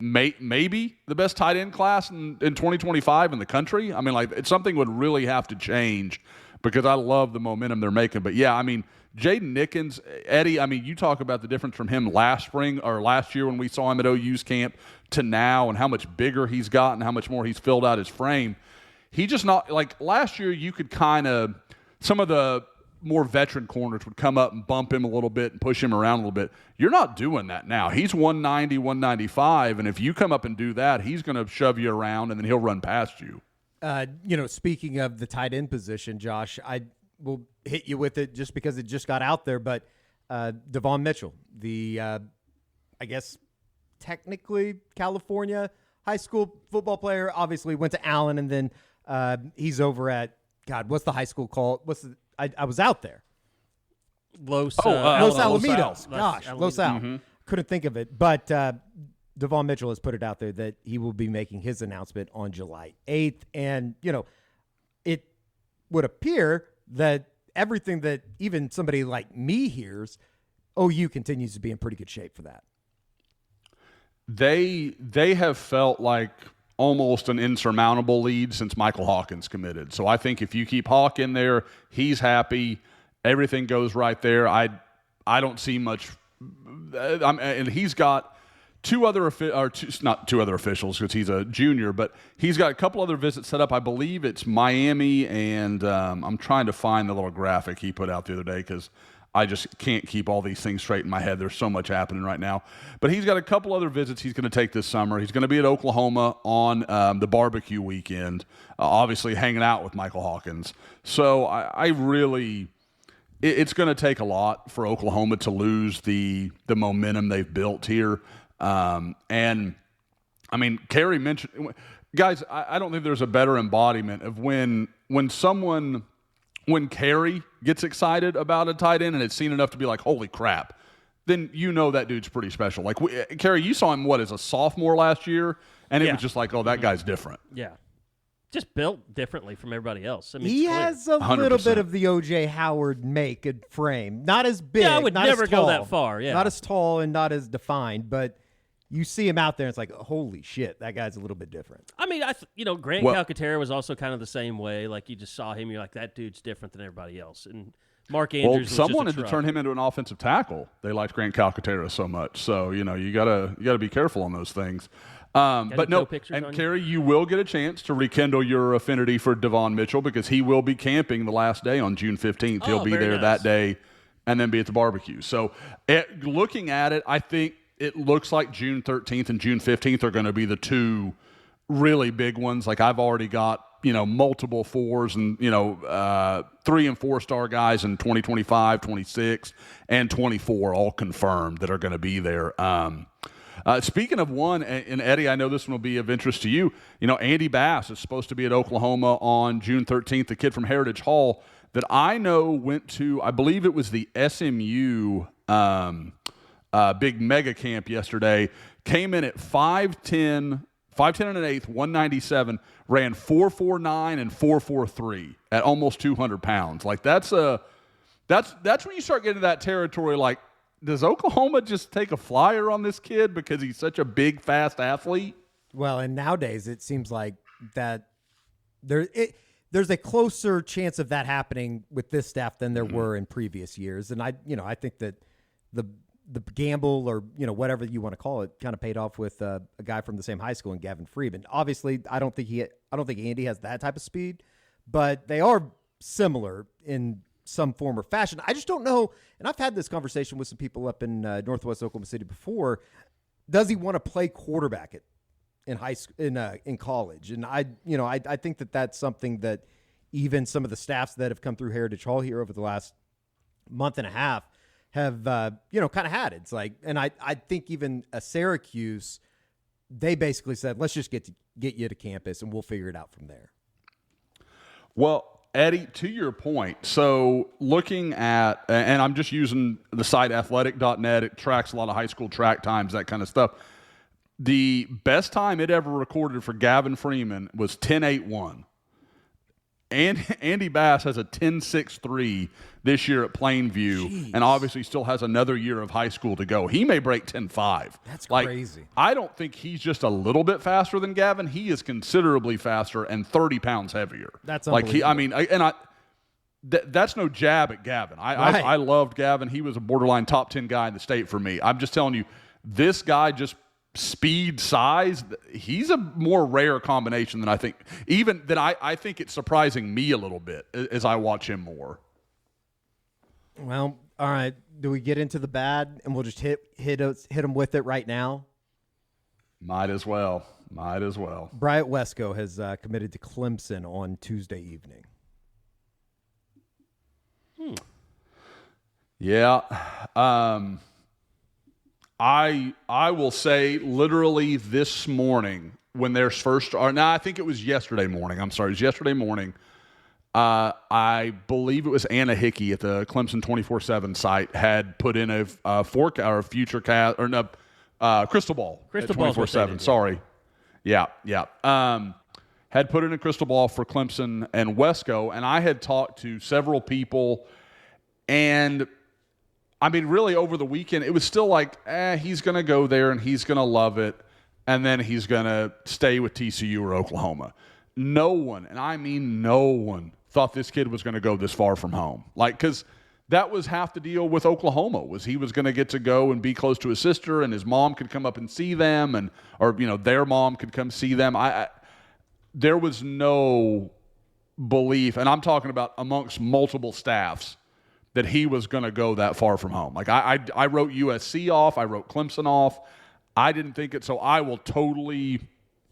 maybe the best tight end class in 2025 in the country. I mean, something would really have to change because I love the momentum they're making. But, yeah, I mean, Jaden Nickens, Eddie, I mean, you talk about the difference from him last year when we saw him at OU's camp to now and how much bigger he's gotten, how much more he's filled out his frame. He just not – last year you could kind of – some of the – more veteran corners would come up and bump him a little bit and push him around a little bit. You're not doing that now. He's 190, 195, and if you come up and do that, he's going to shove you around and then he'll run past you. Speaking of the tight end position, Josh, I will hit you with it just because it just got out there, but Devon Mitchell, the I guess technically California high school football player, obviously went to Allen, and then he's over at, what's the high school called? I was out there. Los Alamitos. Gosh, Los Los Al. Mm-hmm. Couldn't think of it. But Devon Mitchell has put it out there that he will be making his announcement on July 8th. And, it would appear that everything that even somebody like me hears, OU continues to be in pretty good shape for that. They have felt like almost an insurmountable lead since Michael Hawkins committed. So I think if you keep Hawk in there, he's happy, everything goes right there. I don't see much. And he's got not two other officials because he's a junior, but he's got a couple other visits set up. I believe it's Miami, and I'm trying to find the little graphic he put out the other day because I just can't keep all these things straight in my head. There's so much happening right now. But he's got a couple other visits he's going to take this summer. He's going to be at Oklahoma on the barbecue weekend, obviously hanging out with Michael Hawkins. So I really – it's going to take a lot for Oklahoma to lose the momentum they've built here. And, I mean, Carey mentioned – guys, I don't think there's a better embodiment of when Carey gets excited about a tight end and it's seen enough to be like, holy crap, then that dude's pretty special. Carey, you saw him, as a sophomore last year, and it was just like, oh, that guy's different. Yeah. Just built differently from everybody else. I mean, he has a 100%. little bit of the O.J. Howard make and frame. Not as big. Yeah, I would not never as tall, go that far. Yeah. Not as tall and not as defined, but you see him out there, and it's like, holy shit, that guy's a little bit different. I mean, Grant Calcaterra was also kind of the same way. Like, you just saw him, you're like, that dude's different than everybody else. And Mark Andrews was someone just had to turn him into an offensive tackle. They liked Grant Calcaterra so much. So, you gotta be careful on those things. But no, and Carey, you will get a chance to rekindle your affinity for Devon Mitchell because he will be camping the last day on June 15th. He'll be there that day and then be at the barbecue. So, looking at it, I think it looks like June 13th and June 15th are going to be the two really big ones. Like, I've already got, multiple 4s and, 3 and 4 star guys in 2025, 26, and 24 all confirmed that are going to be there. Speaking of one, and Eddie, I know this one will be of interest to you. Andy Bass is supposed to be at Oklahoma on June 13th, the kid from Heritage Hall that I know went to, I believe it was the SMU big mega camp yesterday, came in at 5'10", 5'10 and an eighth, 197, ran 4.49 and 4.43 at almost 200 pounds. Like, that's when you start getting to that territory. Like, does Oklahoma just take a flyer on this kid because he's such a big, fast athlete? Well, and nowadays it seems like that there's a closer chance of that happening with this staff than there were in previous years. And I think that the gamble, or whatever you want to call it, kind of paid off with a guy from the same high school in Gavin Freeman. Obviously, I don't think Andy has that type of speed, but they are similar in some form or fashion. I just don't know, and I've had this conversation with some people up in Northwest Oklahoma City before. Does he want to play quarterback in high school, in college? And I think that that's something that even some of the staffs that have come through Heritage Hall here over the last month and a half have kind of had. It's like, and I think even a Syracuse, they basically said, let's just get you to campus and we'll figure it out from there. Well, Eddie, to your point, so looking at, and I'm just using the site athletic.net, it tracks a lot of high school track times, that kind of stuff. The best time it ever recorded for Gavin Freeman was 10.81. And Andy Bass has a 10.63 this year at Plainview, and obviously still has another year of high school to go. He may break 10.5. That's like, crazy. I don't think he's just a little bit faster than Gavin. He is considerably faster and 30 pounds heavier. That's unbelievable. That's no jab at Gavin. I loved Gavin. He was a borderline top 10 guy in the state for me. I'm just telling you, this guy just speed, size, he's a more rare combination than I think. Even that I think it's surprising me a little bit as I watch him more. Well, all right. Do we get into the bad and we'll just hit him with it right now? Might as well. Bryant Wesco has committed to Clemson on Tuesday evening. Yeah. I will say literally this morning when there's first, or no, I think it was yesterday morning. I'm sorry, it was yesterday morning. I believe it was Anna Hickey at the Clemson 24/7 site had put in a future cast or no crystal ball. Crystal ball 24/7. Sorry, yeah. Had put in a crystal ball for Clemson and Wesco, and I had talked to several people, and I mean, really over the weekend, it was still like, he's going to go there and he's going to love it, and then he's going to stay with TCU or Oklahoma. No one, and I mean no one, thought this kid was going to go this far from home. Like, because that was half the deal with Oklahoma, was he was going to get to go and be close to his sister, and his mom could come up and see them, or their mom could come see them. There was no belief, and I'm talking about amongst multiple staffs, that he was going to go that far from home. Like, I wrote USC off. I wrote Clemson off. I didn't think it, so I will totally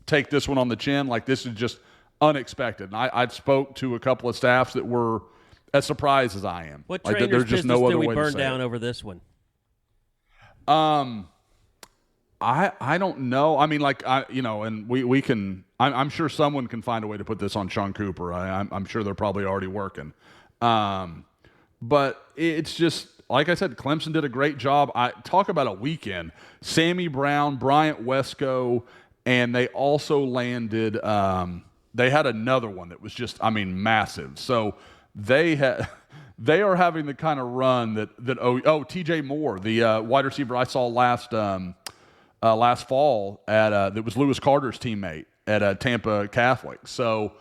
take this one on the chin. Like, this is just unexpected. And I spoke to a couple of staffs that were as surprised as I am. What like, trainer's there's just business no did other we way burn to say down it. over this one? I don't know. I mean, like, and we can. I'm sure someone can find a way to put this on Sean Cooper. I'm sure they're probably already working. But it's just, like I said, Clemson did a great job. Talk about a weekend. Sammy Brown, Bryant Wesco, and they also landed they had another one that was just, massive. So they are having the kind of run that TJ Moore, the wide receiver I saw last fall at that was Lewis Carter's teammate at Tampa Catholic. So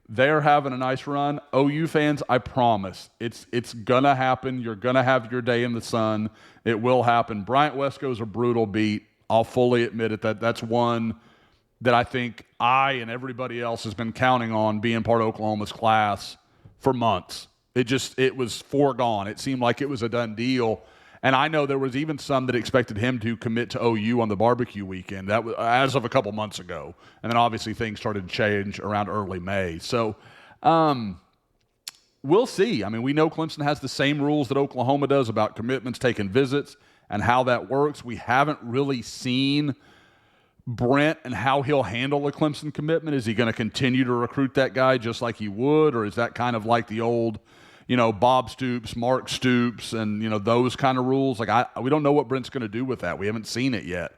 they're having a nice run. OU fans, I promise, it's going to happen. You're going to have your day in the sun. It will happen. Bryant Wesco's a brutal beat. I'll fully admit it. That's one that I think I and everybody else has been counting on being part of Oklahoma's class for months. It was foregone. It seemed like it was a done deal. And I know there was even some that expected him to commit to OU on the barbecue weekend. That was as of a couple months ago. And then obviously things started to change around early May. So we'll see. I mean, we know Clemson has the same rules that Oklahoma does about commitments, taking visits, and how that works. We haven't really seen Brent and how he'll handle a Clemson commitment. Is he going to continue to recruit that guy just like he would? Or is that kind of like the old Bob Stoops, Mark Stoops, and, those kind of rules. Like, we don't know what Brent's going to do with that. We haven't seen it yet.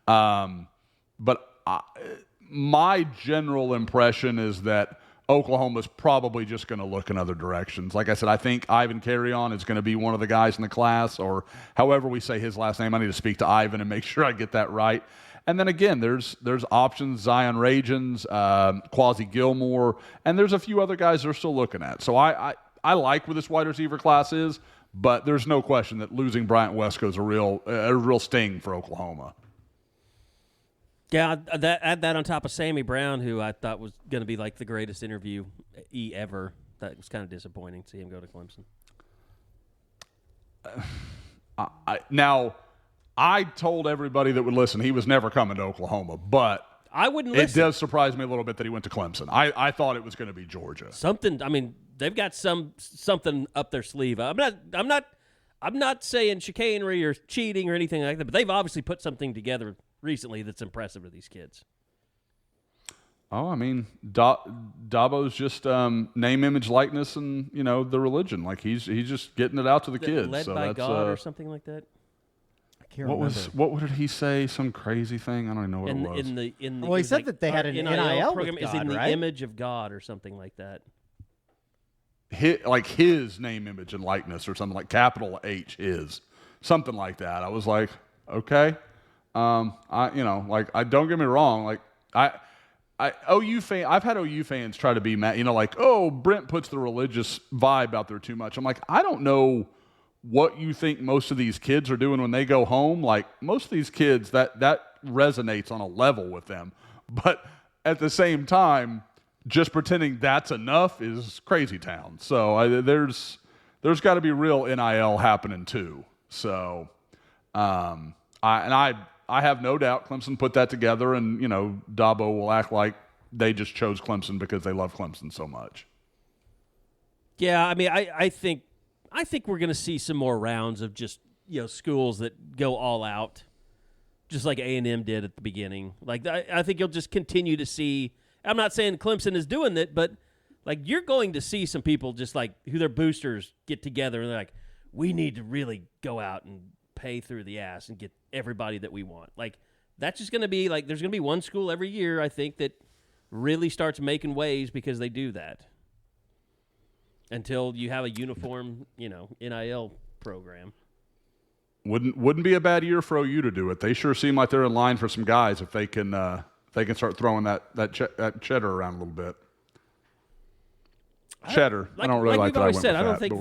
But my general impression is that Oklahoma's probably just going to look in other directions. Like I said, I think Ivan Carey is going to be one of the guys in the class, or however we say his last name. I need to speak to Ivan and make sure I get that right. And then again, there's options, Zion Ragens, Quasi Gilmore, and there's a few other guys they're still looking at. So I like where this wide receiver class is, but there's no question that losing Bryant Wesco is a real sting for Oklahoma. Yeah, add that on top of Sammy Brown, who I thought was going to be like the greatest interviewee ever. That was kind of disappointing to see him go to Clemson. I told everybody that would listen he was never coming to Oklahoma, but I wouldn't listen. It does surprise me a little bit that he went to Clemson. I thought it was going to be Georgia. They've got something up their sleeve. I'm not saying chicanery or cheating or anything like that, but they've obviously put something together recently that's impressive to these kids. Oh, I mean, Dabo's just name, image, likeness, and the religion. Like he's just getting it out to the kids. Led so by that's, God or something like that. I can't remember. What did he say? Some crazy thing? I don't even know what it was. In the Well, he said like, that they had our an NIL program with is God, in the right? image of God or something like that. His name, image, and likeness, or something like capital H, his, something like that. I was like, okay, I don't get me wrong, like OU fan, I've had OU fans try to be mad, like, oh, Brent puts the religious vibe out there too much. I'm like, I don't know what you think most of these kids are doing when they go home. Like most of these kids, that resonates on a level with them, but at the same time, just pretending that's enough is crazy town. So there's got to be real NIL happening too. So I have no doubt Clemson put that together, and Dabo will act like they just chose Clemson because they love Clemson so much. Yeah, I mean, I think we're going to see some more rounds of just schools that go all out, just like A&M did at the beginning. Like I think you'll just continue to see. I'm not saying Clemson is doing it, but like you're going to see some people just like who their boosters get together and they're like, we need to really go out and pay through the ass and get everybody that we want. Like that's just going to be like there's going to be one school every year, I think, that really starts making waves because they do that. Until you have a uniform, NIL program. Wouldn't be a bad year for OU to do it. They sure seem like they're in line for some guys if they can start throwing that cheddar around a little bit. Cheddar. I don't really like that. I don't think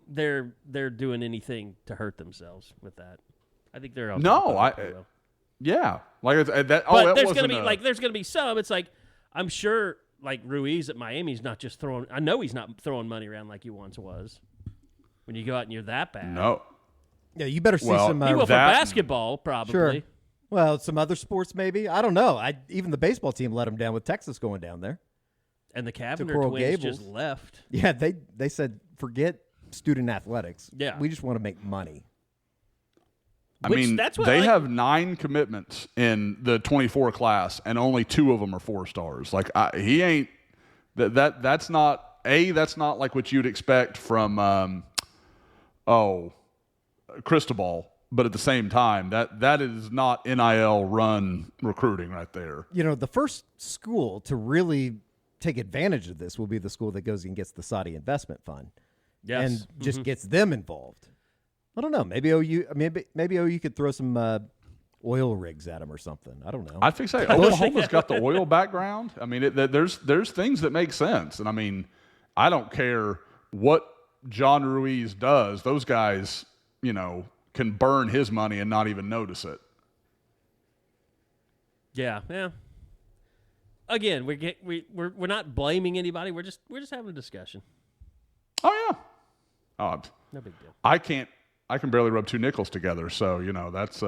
they're doing anything to hurt themselves with that. I think they're yeah. Like that. But there's gonna be some. It's like I'm sure like Ruiz at Miami's not just throwing. I know he's not throwing money around like he once was. When you go out and you're that bad. No. Yeah, you better see some. He will for basketball probably. Sure. Well, some other sports maybe. I don't know. Even the baseball team let him down with Texas going down there. And the Cavender twins just left. Yeah, they said forget student athletics. Yeah, we just want to make money. They have 9 commitments in the 24 class, and only 2 of them are 4-stars. Like he ain't that's not like what you'd expect from Cristobal. But at the same time, that is not NIL run recruiting right there. The first school to really take advantage of this will be the school that goes and gets the Saudi investment fund, and just gets them involved. I don't know. Maybe OU could throw some oil rigs at them or something. I don't know. I'd think so. Oklahoma's got the oil background. I mean, there's things that make sense, and I mean, I don't care what John Ruiz does. Those guys, can burn his money and not even notice it. Yeah. Again, we're not blaming anybody. We're just having a discussion. Oh yeah. Oh, no big deal. I can barely rub 2 nickels together, so that's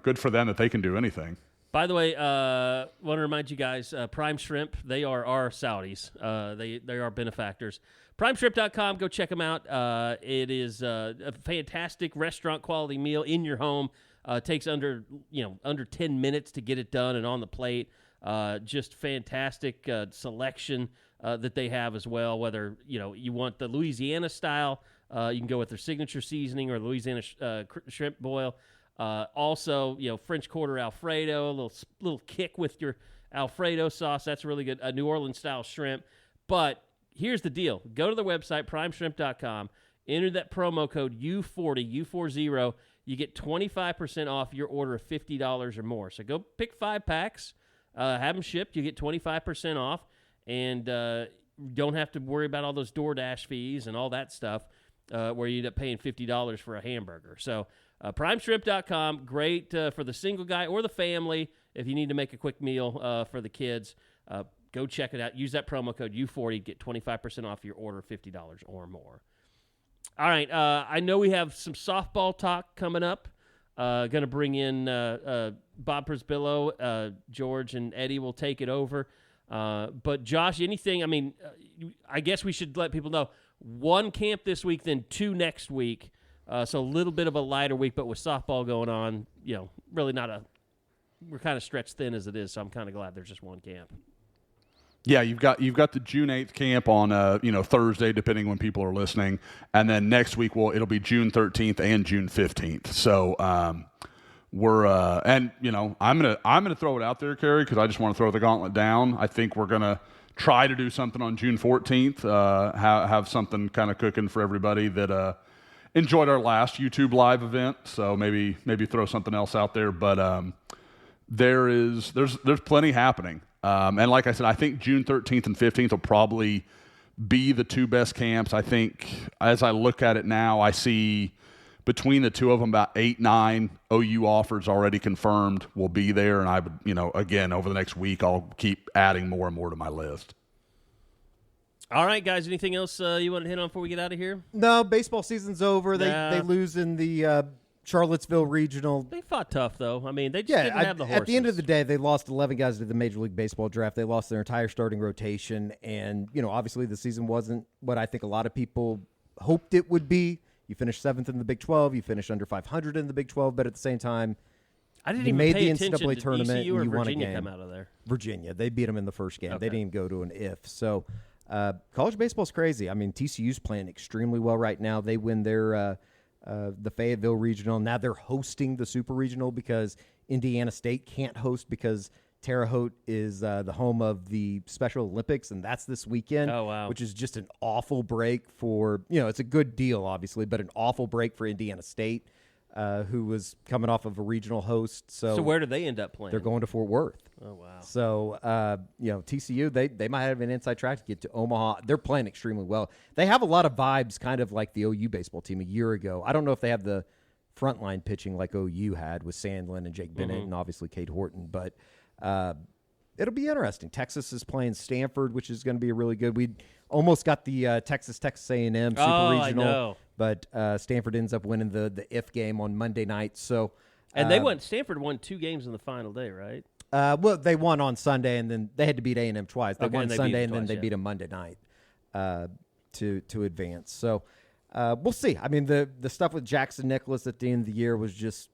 good for them that they can do anything. By the way, want to remind you guys, Prime Shrimp, they are our Saudis. They are benefactors. PrimeShrimp.com, go check them out. It is a fantastic restaurant quality meal in your home. Takes under 10 minutes to get it done and on the plate. Just fantastic selection that they have as well. Whether you want the Louisiana style, you can go with their signature seasoning or Louisiana shrimp boil. Also, French Quarter Alfredo, a little kick with your Alfredo sauce. That's really good. New Orleans style shrimp. But here's the deal. Go to the website, primeshrimp.com. Enter that promo code U40, you get 25% off your order of $50 or more. So go pick 5 packs, have them shipped. You get 25% off, and don't have to worry about all those DoorDash fees and all that stuff where you end up paying $50 for a hamburger. So primeshrimp.com, great for the single guy or the family if you need to make a quick meal for the kids. Go check it out. Use that promo code U40, get 25% off your order of $50 or more. All right, I know we have some softball talk coming up. Going to bring in Bob Prisbillo. George and Eddie will take it over. But, Josh, anything, I guess we should let people know. 1 camp this week, then 2 next week. So a little bit of a lighter week, but with softball going on, really not we're kind of stretched thin as it is, so I'm kind of glad there's just one camp. Yeah, you've got the June 8th camp on Thursday, depending when people are listening, and then next week it'll be June 13th and June 15th. So we're I'm gonna throw it out there, Carey, because I just want to throw the gauntlet down. I think we're gonna try to do something on June 14th. Have something kind of cooking for everybody that enjoyed our last YouTube live event. So maybe throw something else out there, but there's plenty happening. And like I said, I think June 13th and 15th will probably be the two best camps. I think as I look at it now, I see between the two of them about 8-9 OU offers already confirmed will be there. And I would, again, over the next week, I'll keep adding more and more to my list. All right, guys, anything else you want to hit on before we get out of here? No, baseball season's over. They lose in the Charlottesville Regional. They fought tough, though. I mean, they just didn't have the horses. At the end of the day, they lost 11 guys to the Major League Baseball draft. They lost their entire starting rotation. And, obviously the season wasn't what I think a lot of people hoped it would be. You finished 7th in the Big 12. You finished under 500 in the Big 12. But at the same time, I didn't you even made pay the attention. NCAA tournament ECU or and you won a Virginia game. Come out of there? Virginia. They beat them in the first game. Okay. They didn't even go to an if. So college baseball's crazy. I mean, TCU's playing extremely well right now. They win their the Fayetteville Regional. Now they're hosting the Super Regional because Indiana State can't host because Terre Haute is the home of the Special Olympics, and that's this weekend. Oh, wow. Which is just an awful break for, it's a good deal, obviously, but an awful break for Indiana State, who was coming off of a regional host. So where do they end up playing? they're going to Fort Worth. Oh, wow. So, TCU, they might have an inside track to get to Omaha. They're playing extremely well. They have a lot of vibes, kind of like the OU baseball team a year ago. I don't know if they have the frontline pitching like OU had with Sandlin and Jake Bennett and obviously Cade Horton, but it'll be interesting. Texas is playing Stanford, which is going to be really good. We almost got the Texas A&M Super Regional, I know. But Stanford ends up winning the if game on Monday night. So, And Stanford won 2 games in the final day, right? well, they won on Sunday, and then they had to beat A&M twice. They Okay, won and they Sunday, beat and them then twice, they beat them Monday night to advance. So we'll see. I mean, the stuff with Jackson Nicholas at the end of the year was just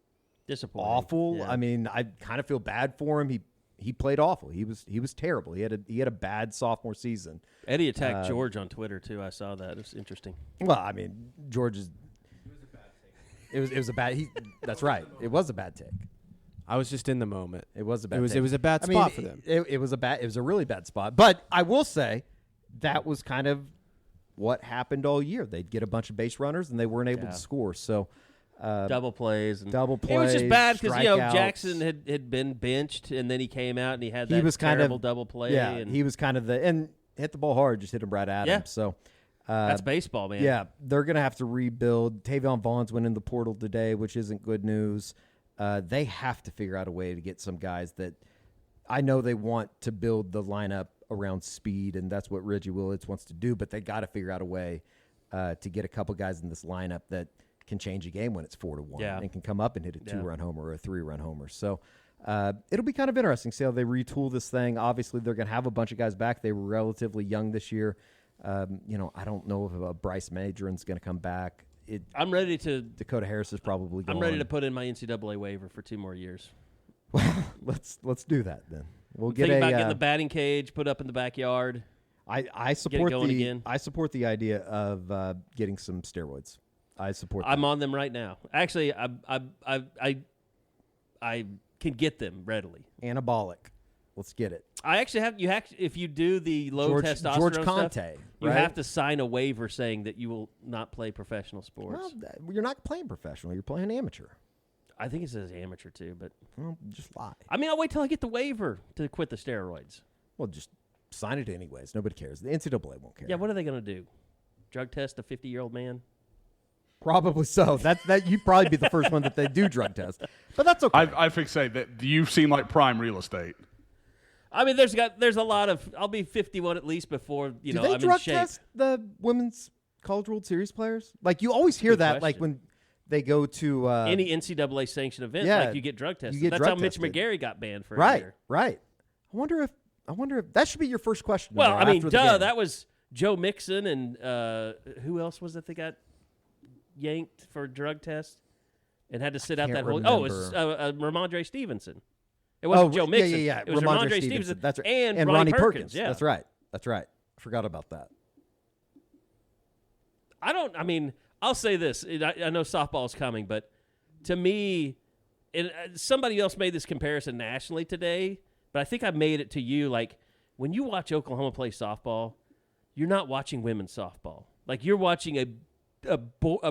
Disappointing. awful. Yeah. I mean, I kind of feel bad for him. He played awful. He was terrible. He had a bad sophomore season. Eddie attacked George on Twitter, too. I saw that. It was interesting. Well, I mean, George is. It was a bad. That's right. It was a bad take. I was just in the moment. It was a bad. It was a bad spot for them. It was a really bad spot. But I will say that was kind of what happened all year. They'd get a bunch of base runners and they weren't able to score. So Double plays. It was just bad because, strikeouts. Jackson had been benched, and then he came out and he had that he was kind terrible of double play. Yeah, and he was kind of and hit the ball hard, just hit him right at him. Yeah. So that's baseball, man. yeah, they're gonna have to rebuild. Tavion Vaughn's went in the portal today, which isn't good news. They have to figure out a way to get some guys that I know they want to build the lineup around speed, and that's what Reggie Willits wants to do. But they got to figure out a way to get a couple guys in this lineup that can change a game when it's 4-1 and can come up and hit a 2-run homer or a 3-run homer. So it'll be kind of interesting to see how they retool this thing. Obviously, they're going to have a bunch of guys back. They were relatively young this year. I don't know if Bryce Madron's going to come back. I'm ready to. Dakota Harris is probably going. I'm ready to put in my NCAA waiver for 2 more years. Well, let's do that then. We'll get Think about getting the batting cage put up in the backyard. I support going again. I support the idea of getting some steroids. I support. I'm that. on them right now. Actually, I can get them readily. Anabolic. Let's get it. I actually have if you do the low testosterone George stuff, Conte, you right? have to sign a waiver saying that you will not play professional sports. Well, you're not playing professional. You're playing amateur. I think it says amateur too, but Well, just lie. I mean, I'll wait till I get the waiver to quit the steroids. Well, just sign it anyways. Nobody cares. The NCAA won't care. Yeah, what are they going to do? Drug test a 50-year-old man? Probably so. That you'd probably be the first one that they do drug test. But that's okay. I fixate that you seem like prime real estate. I mean, there's a lot of. I'll be 51 at least before do they I'm in drug shape. test the women's College World Series players? Like you always hear Good that, like question. when they go to Any NCAA sanctioned event, yeah, like you get drug tested. you get That's drug how Mitch tested. McGarry got banned for a right, year. right. I wonder if that should be your first question. Well, I mean, after the game. that was Joe Mixon and who else was it that got yanked for a drug test and had to sit out can't that whole. remember. Oh, it's Ramondre Stevenson. It wasn't Joe Mixon. Yeah. It was Ramondre Stevenson. That's right. And Ronnie Perkins. Yeah. That's right. I forgot about that. I'll say this. I know softball's coming, but to me, somebody else made this comparison nationally today, but I think I made it to you. Like, when you watch Oklahoma play softball, you're not watching women's softball. Like, you're watching a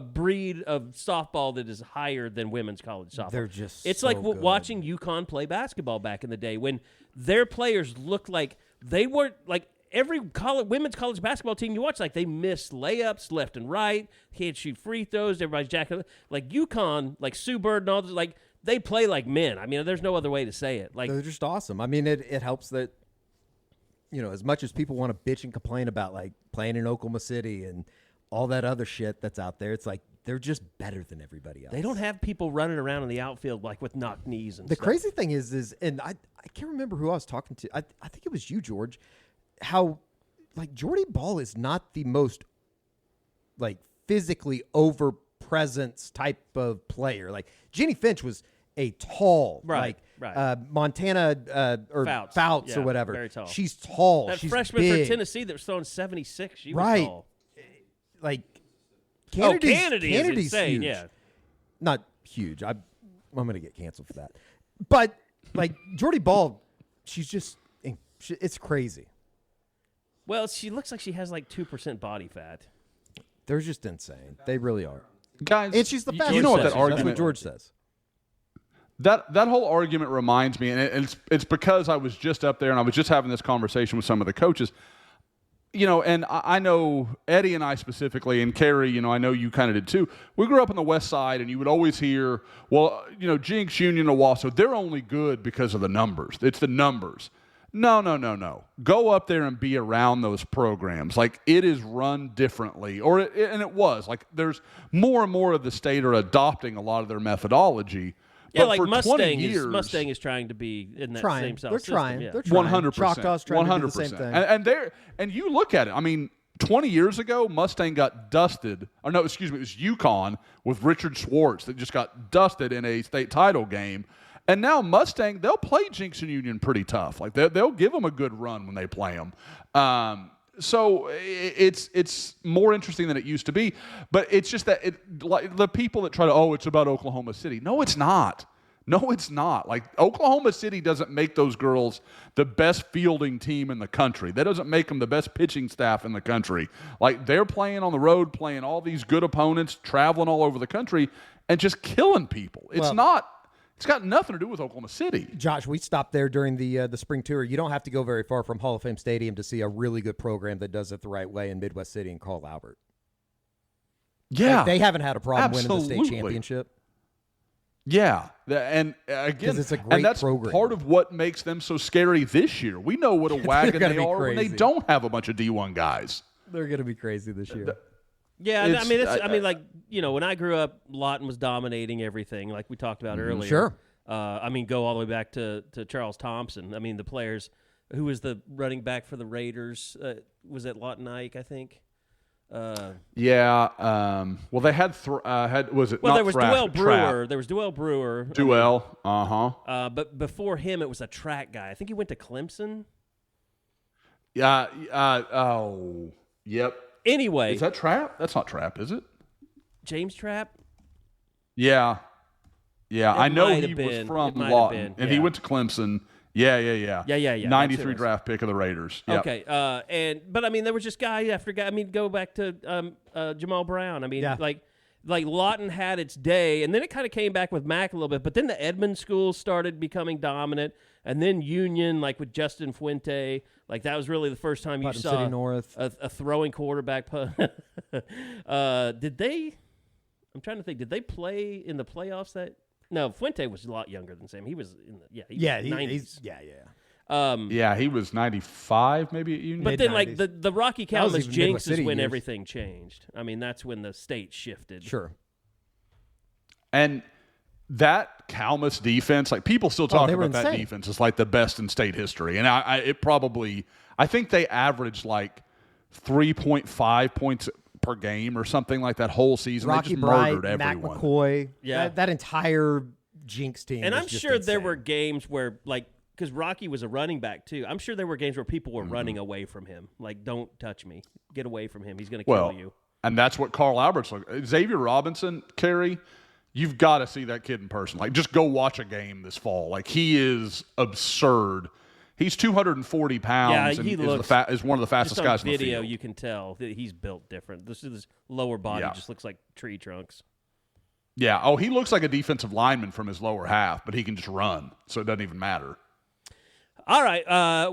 breed of softball that is higher than women's college softball. They're just It's so like good. watching UConn play basketball back in the day when their players looked like they were like every women's college basketball team you watch, like they missed layups left and right, can't shoot free throws, everybody's jacking. Like UConn, like Sue Bird and all this, like they play like men. I mean, there's no other way to say it. Like they're just awesome. I mean, it helps that, as much as people want to bitch and complain about like playing in Oklahoma City and all that other shit that's out there, it's like they're just better than everybody else. They don't have people running around in the outfield like with knocked knees and the stuff. crazy thing is, and I can't remember who I was talking to. I think it was you, George. How like Jordy Ball is not the most like physically over presence type of player. Like Jenny Finch was a tall, right. Montana or Fouts or whatever. Very tall. She's tall. That She's freshman big. for Tennessee that was throwing 76. She was Right. tall. Like Kennedy's is insane. huge. Yeah. Not huge. I'm going to get canceled for that. But like Jordy Ball, it's crazy. Well, she looks like she has like 2% body fat. They're just insane. They really are. Guys, And she's the fastest. you know what that That's argument what George says. That whole argument reminds me, and it's because I was just up there and I was just having this conversation with some of the coaches. And I know Eddie and I specifically, and Carey, I know you kind of did too. We grew up on the West Side, and you would always hear, well, Jinx, Union, Owasso, they're only good because of the numbers. It's the numbers. No. Go up there and be around those programs. Like, it is run differently, and it was. Like, there's more and more of the state are adopting a lot of their methodology. Yeah, but like for 20 years, Mustang is trying to be in that same South They're system. trying. Yeah. They're trying. 100%. Choctaw's trying to do the same thing. And you look at it. I mean, 20 years ago, Mustang got dusted. Or no, excuse me, it was UConn with Richard Schwartz that just got dusted in a state title game. And now Mustang, they'll play Jinx and Union pretty tough. Like they'll give them a good run when they play them. So it's more interesting than it used to be. But it's just that like the people that try to, it's about Oklahoma City. No, it's not. Like, Oklahoma City doesn't make those girls the best fielding team in the country. That doesn't make them the best pitching staff in the country. Like, they're playing on the road, playing all these good opponents, traveling all over the country, and just killing people. It's got nothing to do with Oklahoma City. Josh, we stopped there during the spring tour. You don't have to go very far from Hall of Fame Stadium to see a really good program that does it the right way in Midwest City and Carl Albert. Yeah. They haven't had a problem winning the Absolutely. state championship. Yeah, and again, it's a great and that's program. part of what makes them so scary this year. We know what a wagon gonna they be are when they crazy. don't have a bunch of D1 guys. They're going to be crazy this year. Yeah, It's- when I grew up, Lawton was dominating everything, like we talked about earlier. Sure. Go all the way back to Charles Thompson. I mean, the players, who was the running back for the Raiders? Was it Lawton Ike, I think? Well, they had was it? Well, not there was Thrash, Duell but Brewer. Trap. There was Duell Brewer. Duell, But before him, it was a track guy. I think he went to Clemson. Yeah. Yep. Anyway, Is that Trap? That's not Trap, is it? James Trapp. Yeah. I know might he have was been. from It might have Lawton, been, and he yeah. went to Clemson. Yeah. Yeah. That's who it 93 was. draft pick of the Raiders. Yep. Okay, but I mean, there was just guy after guy. I mean, go back to Jamal Brown. I mean, Yeah. like Lawton had its day, and then it kind of came back with Mac a little bit. But then the Edmond schools started becoming dominant, and then Union, like with Justin Fuente, like that was really the first time you Putnam saw City North. a throwing quarterback. Did they? I'm trying to think. Did they play in the playoffs? No, Fuente was a lot younger than Sam. He was in the he was 90s. Yeah, he was 95 maybe at Union. But then, like Mid-90s. the Rocky That was Calumet even Midwest jinx is City when years. everything changed. I mean, that's when the state shifted. Sure. And that Calmus defense, like people still talk they were about that insane. defense as like the best in state history. And I think they averaged like 3.5 points per game or something like that whole season. Rocky they just Bright, murdered Mac everyone. McCoy. Yeah. That entire Jinx team. And is I'm just sure there insane. were games where, like, because Rocky was a running back too. I'm sure there were games where people were running away from him. Like, don't touch me. Get away from him. He's going to kill you. And that's what Carl Albert's like. Xavier Robinson, Carey, you've got to see that kid in person. Like, just go watch a game this fall. Like, he is absurd. He's 240 pounds Yeah, he and looks, is one of the fastest just on guys in the video, field. you can tell that he's built different. This lower body just looks like tree trunks. Yeah. Oh, he looks like a defensive lineman from his lower half, but he can just run, so it doesn't even matter. All right.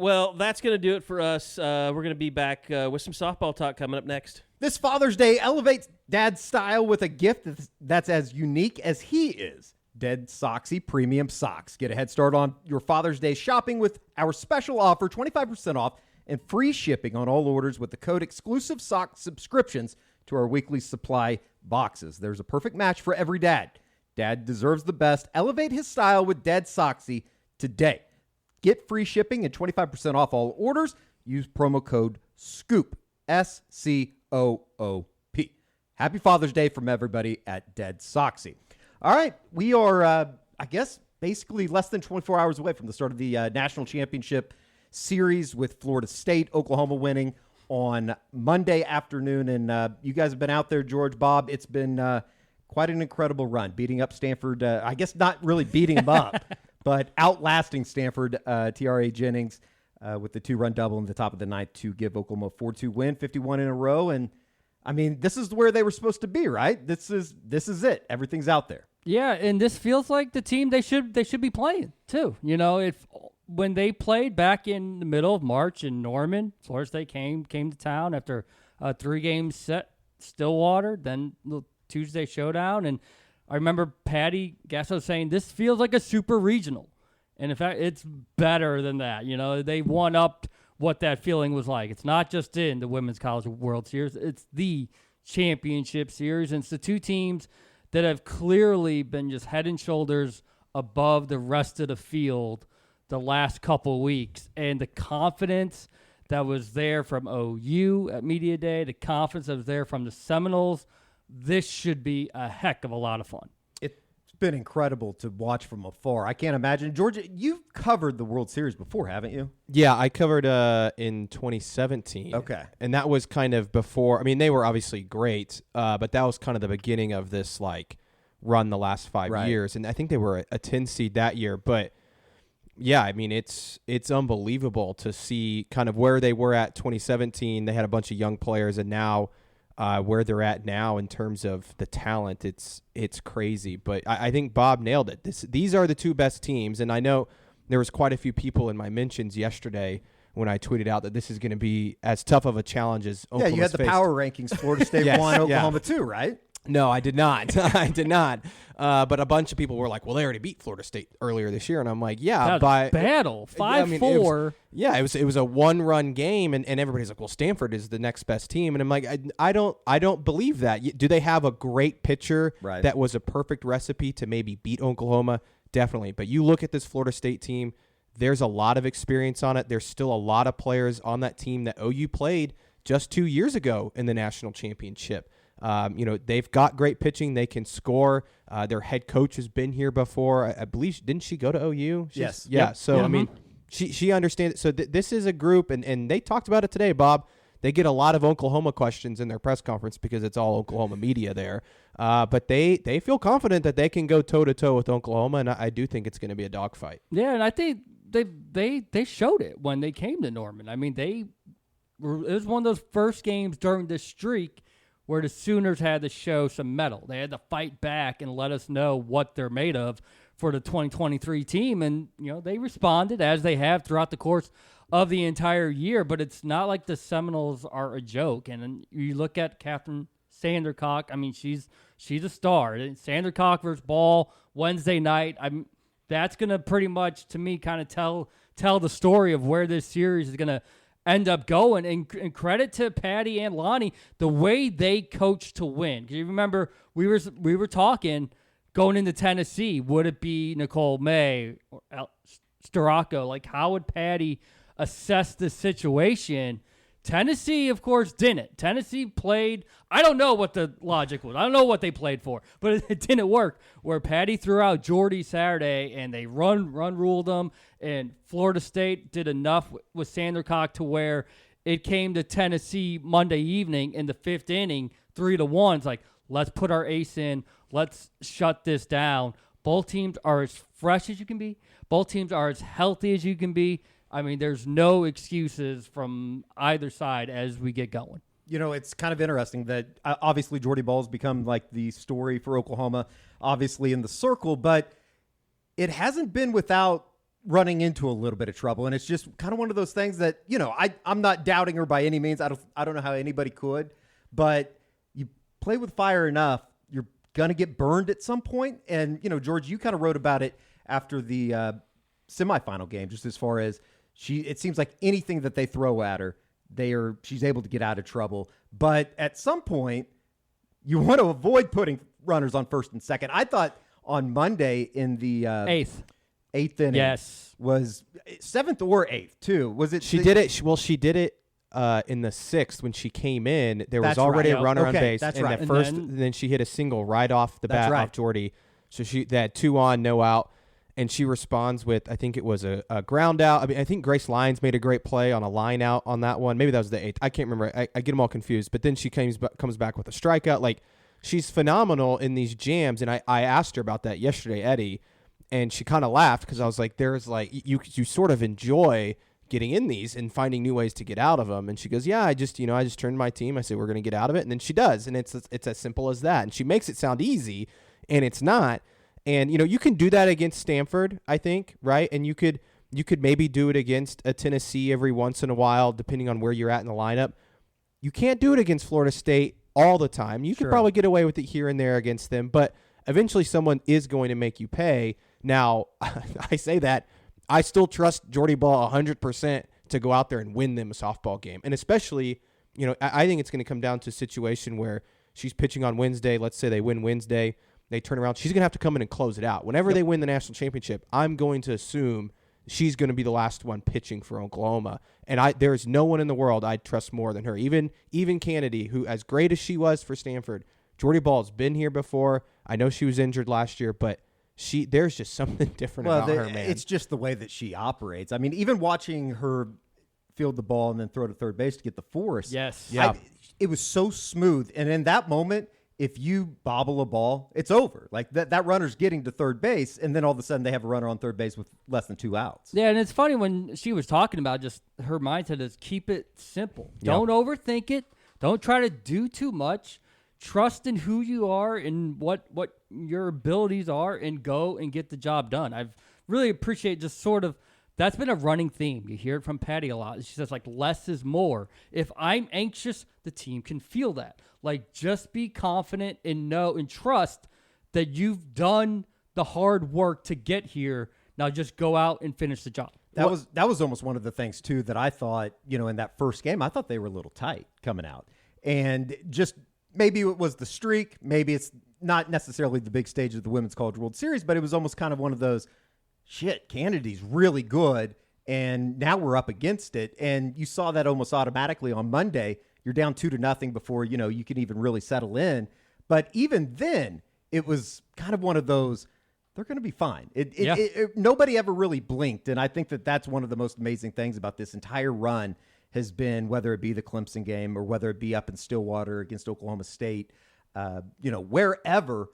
Well, that's going to do it for us. We're going to be back with some softball talk coming up next. This Father's Day, elevate Dad's style with a gift that's as unique as he is. Dead Soxy Premium Socks. Get a head start on your Father's Day shopping with our special offer, 25% off and free shipping on all orders with the code exclusive sock subscriptions to our weekly supply boxes. There's a perfect match for every dad. Dad deserves the best. Elevate his style with Dead Soxy today. Get free shipping and 25% off all orders. Use promo code SCOOP, SCOOP. Happy Father's Day from everybody at Dead Soxy. All right, we are, I guess, basically less than 24 hours away from the start of the National Championship Series with Florida State, Oklahoma winning on Monday afternoon. And you guys have been out there, George, Bob. It's been quite an incredible run, beating up Stanford. I guess not really beating them up, but outlasting Stanford, T.R.A. Jennings with the 2-run double in the top of the ninth to give Oklahoma a 4-2 win, 51 in a row. And, I mean, this is where they were supposed to be, right? This is it. Everything's out there. Yeah, and this feels like the team they should be playing too. You know, when they played back in the middle of March in Norman, Florida State came to town after a 3-game set, Stillwater, then the Tuesday showdown, and I remember Patty Gasso saying this feels like a super regional, and in fact, it's better than that. You know, they one-upped what that feeling was like. It's not just in the Women's College World Series; it's the championship series, and it's the two teams that have clearly been just head and shoulders above the rest of the field the last couple weeks. And the confidence that was there from OU at Media Day, the confidence that was there from the Seminoles, this should be a heck of a lot of fun. It's been incredible to watch from afar. I can't imagine. Georgia, you've covered the World Series before, haven't you? Yeah, I covered in 2017. Okay. And that was kind of before. I mean, they were obviously great, but that was kind of the beginning of this, like, run the last 5 years. And I think they were a 10 seed that year. But, yeah, I mean, it's unbelievable to see kind of where they were at 2017. They had a bunch of young players, and now where they're at now in terms of the talent, it's crazy. But I think Bob nailed it. These are the two best teams, and I know there was quite a few people in my mentions yesterday when I tweeted out that this is going to be as tough of a challenge as Oklahoma's you had the faced. power rankings. Florida State Yes, won, yeah. Oklahoma 2, right? No, I did not. I did not. But a bunch of people were like, well, they already beat Florida State earlier this year. And I'm like, yeah, That by battle, 5-4. It was a one-run game, and everybody's like, well, Stanford is the next best team. And I'm like, I don't believe that. Do they have a great pitcher that was a perfect recipe to maybe beat Oklahoma? Definitely. But you look at this Florida State team, there's a lot of experience on it. There's still a lot of players on that team that OU played just 2 years ago in the national championship. They've got great pitching. They can score. Their head coach has been here before. I believe, didn't she go to OU? Yes. Yeah. Yep. So, I mean, she understands. So this is a group, and they talked about it today, Bob. They get a lot of Oklahoma questions in their press conference because it's all Oklahoma media there. But they feel confident that they can go toe-to-toe with Oklahoma, and I do think it's going to be a dogfight. Yeah, and I think they showed it when they came to Norman. I mean, it was one of those first games during the streak where the Sooners had to show some mettle. They had to fight back and let us know what they're made of for the 2023 team. And, they responded as they have throughout the course of the entire year. But it's not like the Seminoles are a joke. And you look at Catherine Sandercock. I mean, she's a star. Sandercock versus Ball Wednesday night. That's going to pretty much, to me, kind of tell the story of where this series is going to end up going. And credit to Patty and Lonnie, the way they coached to win. Because you remember we were talking going into Tennessee, would it be Nicole May or Storako? Like, how would Patty assess the situation Tennessee, of course, didn't. Tennessee played. I don't know what the logic was. I don't know what they played for, but it didn't work. Where Patty threw out Jordy Saturday, and they run ruled them, and Florida State did enough with Sandercock to where it came to Tennessee Monday evening in the 5th inning, 3-1. It's like, let's put our ace in. Let's shut this down. Both teams are as fresh as you can be. Both teams are as healthy as you can be. I mean, there's no excuses from either side as we get going. You know, it's kind of interesting that obviously Jordy Ball's become like the story for Oklahoma, obviously in the circle, but it hasn't been without running into a little bit of trouble. And it's just kind of one of those things that, you know, I'm not doubting her by any means. I don't know how anybody could, but you play with fire enough, you're going to get burned at some point. And, you know, George, you kind of wrote about it after the semifinal game, just as far as it seems like anything that they throw at her, she's able to get out of trouble. But at some point, you want to avoid putting runners on first and second. I thought on Monday in the eighth inning, yes, was 7th or 8th too. Was it? She did it in the 6th when she came in. There was already a runner on base, that's and right. And then she hit a single right off the bat off Jordy. So they had 2 on, no out. And she responds with, I think it was a ground out. I mean, I think Grace Lyons made a great play on a line out on that one. Maybe that was the 8th. I can't remember. I get them all confused. But then she comes back with a strikeout. Like, she's phenomenal in these jams. And I asked her about that yesterday, Eddie, and she kind of laughed because I was like, there's like, you sort of enjoy getting in these and finding new ways to get out of them. And she goes, yeah, I just turned my team. I said, we're going to get out of it. And then she does. And it's as simple as that. And she makes it sound easy, and it's not. And, you know, you can do that against Stanford, I think, right? And you could maybe do it against a Tennessee every once in a while, depending on where you're at in the lineup. You can't do it against Florida State all the time. You could probably get away with it here and there against them, but eventually someone is going to make you pay. Now, I say that. I still trust Jordy Ball 100% to go out there and win them a softball game. And especially, you know, I think it's going to come down to a situation where she's pitching on Wednesday. Let's say they win Wednesday. They turn around. She's going to have to come in and close it out. Whenever they win the national championship, I'm going to assume she's going to be the last one pitching for Oklahoma. And there is no one in the world I'd trust more than her. Even Kennedy, who, as great as she was for Stanford, Jordy Ball's been here before. I know she was injured last year, but there's just something different about her, man. It's just the way that she operates. I mean, even watching her field the ball and then throw to third base to get the force. Yes. Yeah. It was so smooth. And in that moment, if you bobble a ball, it's over. Like that runner's getting to third base, and then all of a sudden they have a runner on third base with less than 2 outs. Yeah, and it's funny when she was talking about just her mindset is keep it simple. Yep. Don't overthink it. Don't try to do too much. Trust in who you are and what your abilities are, and go and get the job done. I've really appreciate just sort of that's been a running theme. You hear it from Patty a lot. She says, like, less is more. If I'm anxious, the team can feel that. Like, just be confident and know and trust that you've done the hard work to get here. Now just go out and finish the job. That was almost one of the things, too, that I thought, you know, in that first game, I thought they were a little tight coming out. And just maybe it was the streak. Maybe it's not necessarily the big stage of the Women's College World Series, but it was almost kind of one of those, shit, Kennedy's really good, and now we're up against it. And you saw that almost automatically on Monday. You're down 2-0 before, you know, you can even really settle in. But even then, it was kind of one of those, they're going to be fine. Nobody ever really blinked, and I think that that's one of the most amazing things about this entire run has been, whether it be the Clemson game or whether it be up in Stillwater against Oklahoma State, you know, wherever,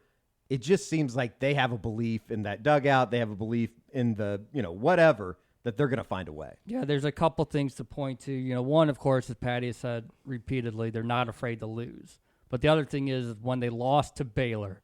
it just seems like they have a belief in that dugout. They have a belief in the, you know, whatever, that they're going to find a way. Yeah, there's a couple things to point to. You know, one, of course, as Patty has said repeatedly, they're not afraid to lose. But the other thing is when they lost to Baylor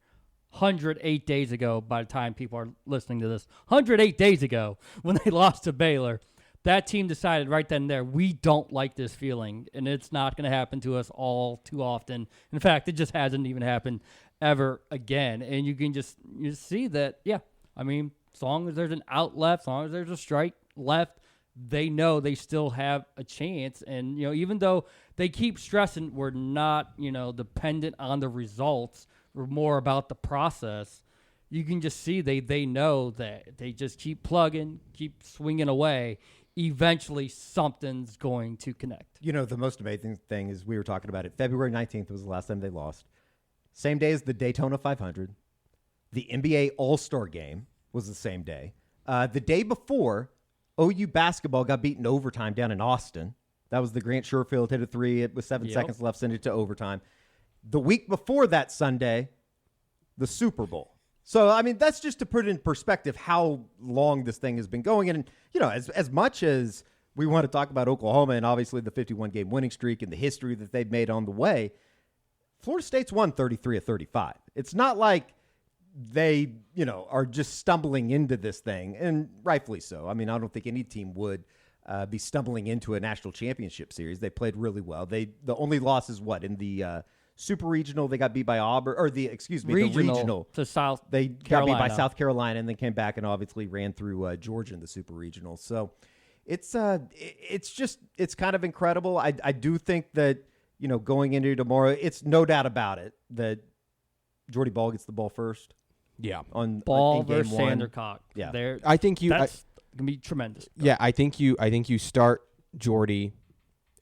108 days ago, by the time people are listening to this, 108 days ago when they lost to Baylor, that team decided right then and there, we don't like this feeling, and it's not going to happen to us all too often. In fact, it just hasn't even happened ever again. And you can just see that, yeah, I mean, as long as there's an out left, as long as there's a strike left, they know they still have a chance. And, you know, even though they keep stressing we're not, you know, dependent on the results, we're more about the process, you can just see they know that they just keep plugging, keep swinging away, eventually something's going to connect. You know, the most amazing thing is we were talking about it. February 19th was the last time they lost. Same day as the Daytona 500. The NBA All-Star Game was the same day. The day before, OU basketball got beaten overtime down in Austin. That was the Grant Sherfield hit a three. It was 7 seconds left, sent it to overtime. The week before that Sunday, the Super Bowl. So, I mean, that's just to put it in perspective how long this thing has been going. And, you know, as much as we want to talk about Oklahoma and obviously the 51-game winning streak and the history that they've made on the way, Florida State's won 33 of 35. It's not like they, you know, are just stumbling into this thing, and rightfully so. I mean, I don't think any team would be stumbling into a national championship series. They played really well. The only loss is what? In the Super Regional, they got beat by Auburn, or the regional to South They Carolina. got beat by South Carolina and then came back and obviously ran through Georgia in the Super Regional. So it's kind of incredible. I do think that, you know, going into tomorrow, it's no doubt about it that Jordy Ball gets the ball first. Yeah. On Ball in game versus one. Sandercock. Yeah. I think that's gonna be tremendous. Yeah, I think you start Jordy.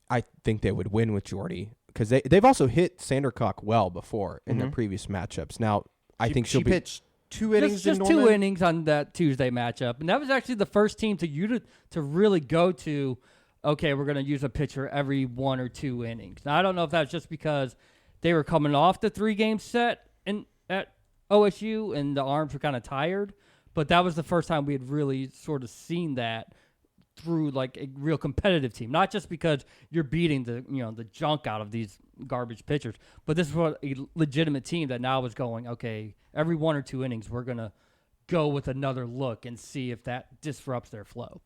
I think they would win with Jordy because they've also hit Sandercock well before in their previous matchups. Now I think she pitched 2 innings. Just in 2 Norman. innings on that Tuesday matchup, and that was actually the first team to really go to. Okay, we're going to use a pitcher every 1 or 2 innings. Now I don't know if that's just because they were coming off the 3-game set at OSU and the arms were kind of tired, but that was the first time we had really sort of seen that through like a real competitive team. Not just because you're beating the junk out of these garbage pitchers, but this is what a legitimate team that now is going, okay, every 1 or 2 innings we're going to go with another look and see if that disrupts their flow.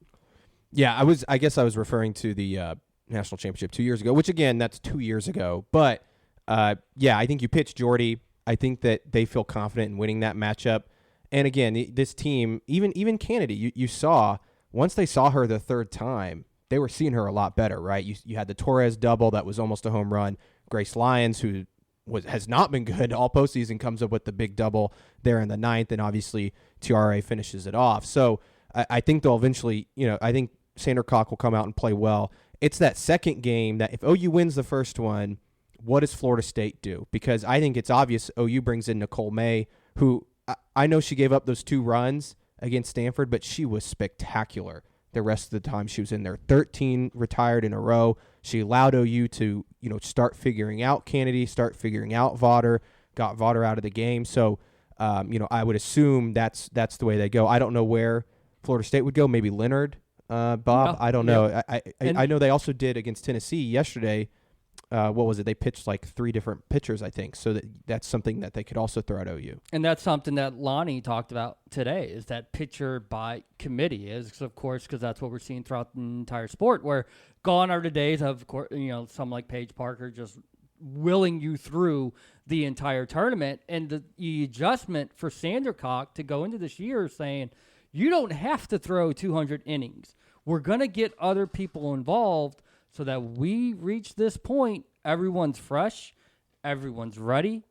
Yeah, I guess I was referring to the national championship 2 years ago, which again, that's 2 years ago. But yeah, I think you pitch Jordy. I think that they feel confident in winning that matchup. And again, this team, even Kennedy, you saw once they saw her the third time, they were seeing her a lot better, right? You had the Torres double that was almost a home run. Grace Lyons, who has not been good all postseason, comes up with the big double there in the 9th, and obviously Tiare finishes it off. So I think they'll eventually, I think Sandercock will come out and play well. It's that second game that if OU wins the first one, what does Florida State do? Because I think it's obvious OU brings in Nicole May, who I know she gave up those 2 runs against Stanford, but she was spectacular the rest of the time she was in there. 13 retired in a row. She allowed OU to, start figuring out Kennedy, start figuring out Vaughter, got Vaughter out of the game. So, I would assume that's the way they go. I don't know where Florida State would go. Maybe Leonard, Bob. Yeah, I don't know. I know they also did against Tennessee yesterday. What was it? They pitched like 3 different pitchers, I think. So that's something that they could also throw at OU. And that's something that Lonnie talked about today, is that pitcher by committee is, of course, because that's what we're seeing throughout the entire sport, where gone are the days of course, some like Paige Parker just willing you through the entire tournament. And the adjustment for Sandercock to go into this year saying, you don't have to throw 200 innings. We're going to get other people involved so that we reach this point, everyone's fresh, everyone's ready,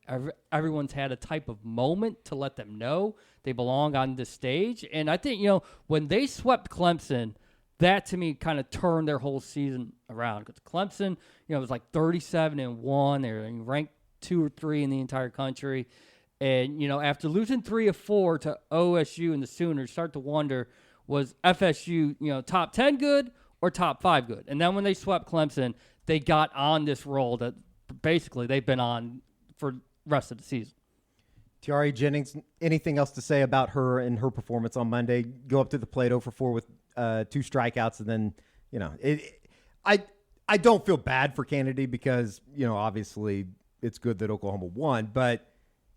everyone's had a type of moment to let them know they belong on this stage. And I think, when they swept Clemson, that to me kind of turned their whole season around. Because Clemson, it was like 37-1. They were ranked 2 or 3 in the entire country. And, after losing 3 of 4 to OSU and the Sooners, start to wonder, was FSU, top 10 good or top 5 good? And then when they swept Clemson, they got on this roll that basically they've been on for the rest of the season. Tiare Jennings, anything else to say about her and her performance on Monday? Go up to the plate 0 for 4 with 2 strikeouts, and then, I don't feel bad for Kennedy because, obviously it's good that Oklahoma won, but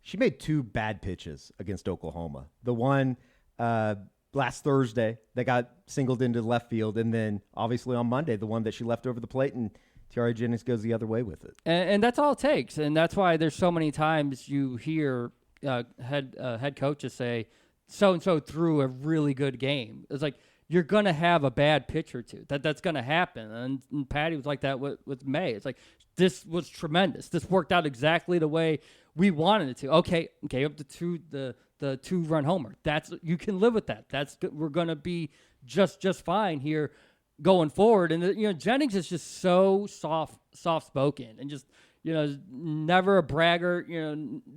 she made 2 bad pitches against Oklahoma. The one last Thursday that got singled into left field, and then obviously on Monday, the one that she left over the plate, and Tiare Jennings goes the other way with it. And that's all it takes. And that's why there's so many times you hear head coaches say, so-and-so threw a really good game. It's like, you're going to have a bad pitch or two. That's going to happen. And Patty was like that with May. It's like, this was tremendous. This worked out exactly the way we wanted it to. Okay, up to the 2-run homer. You can live with that. That's good. We're going to be just fine here. going forward. And Jennings is just so soft spoken and just never a braggart.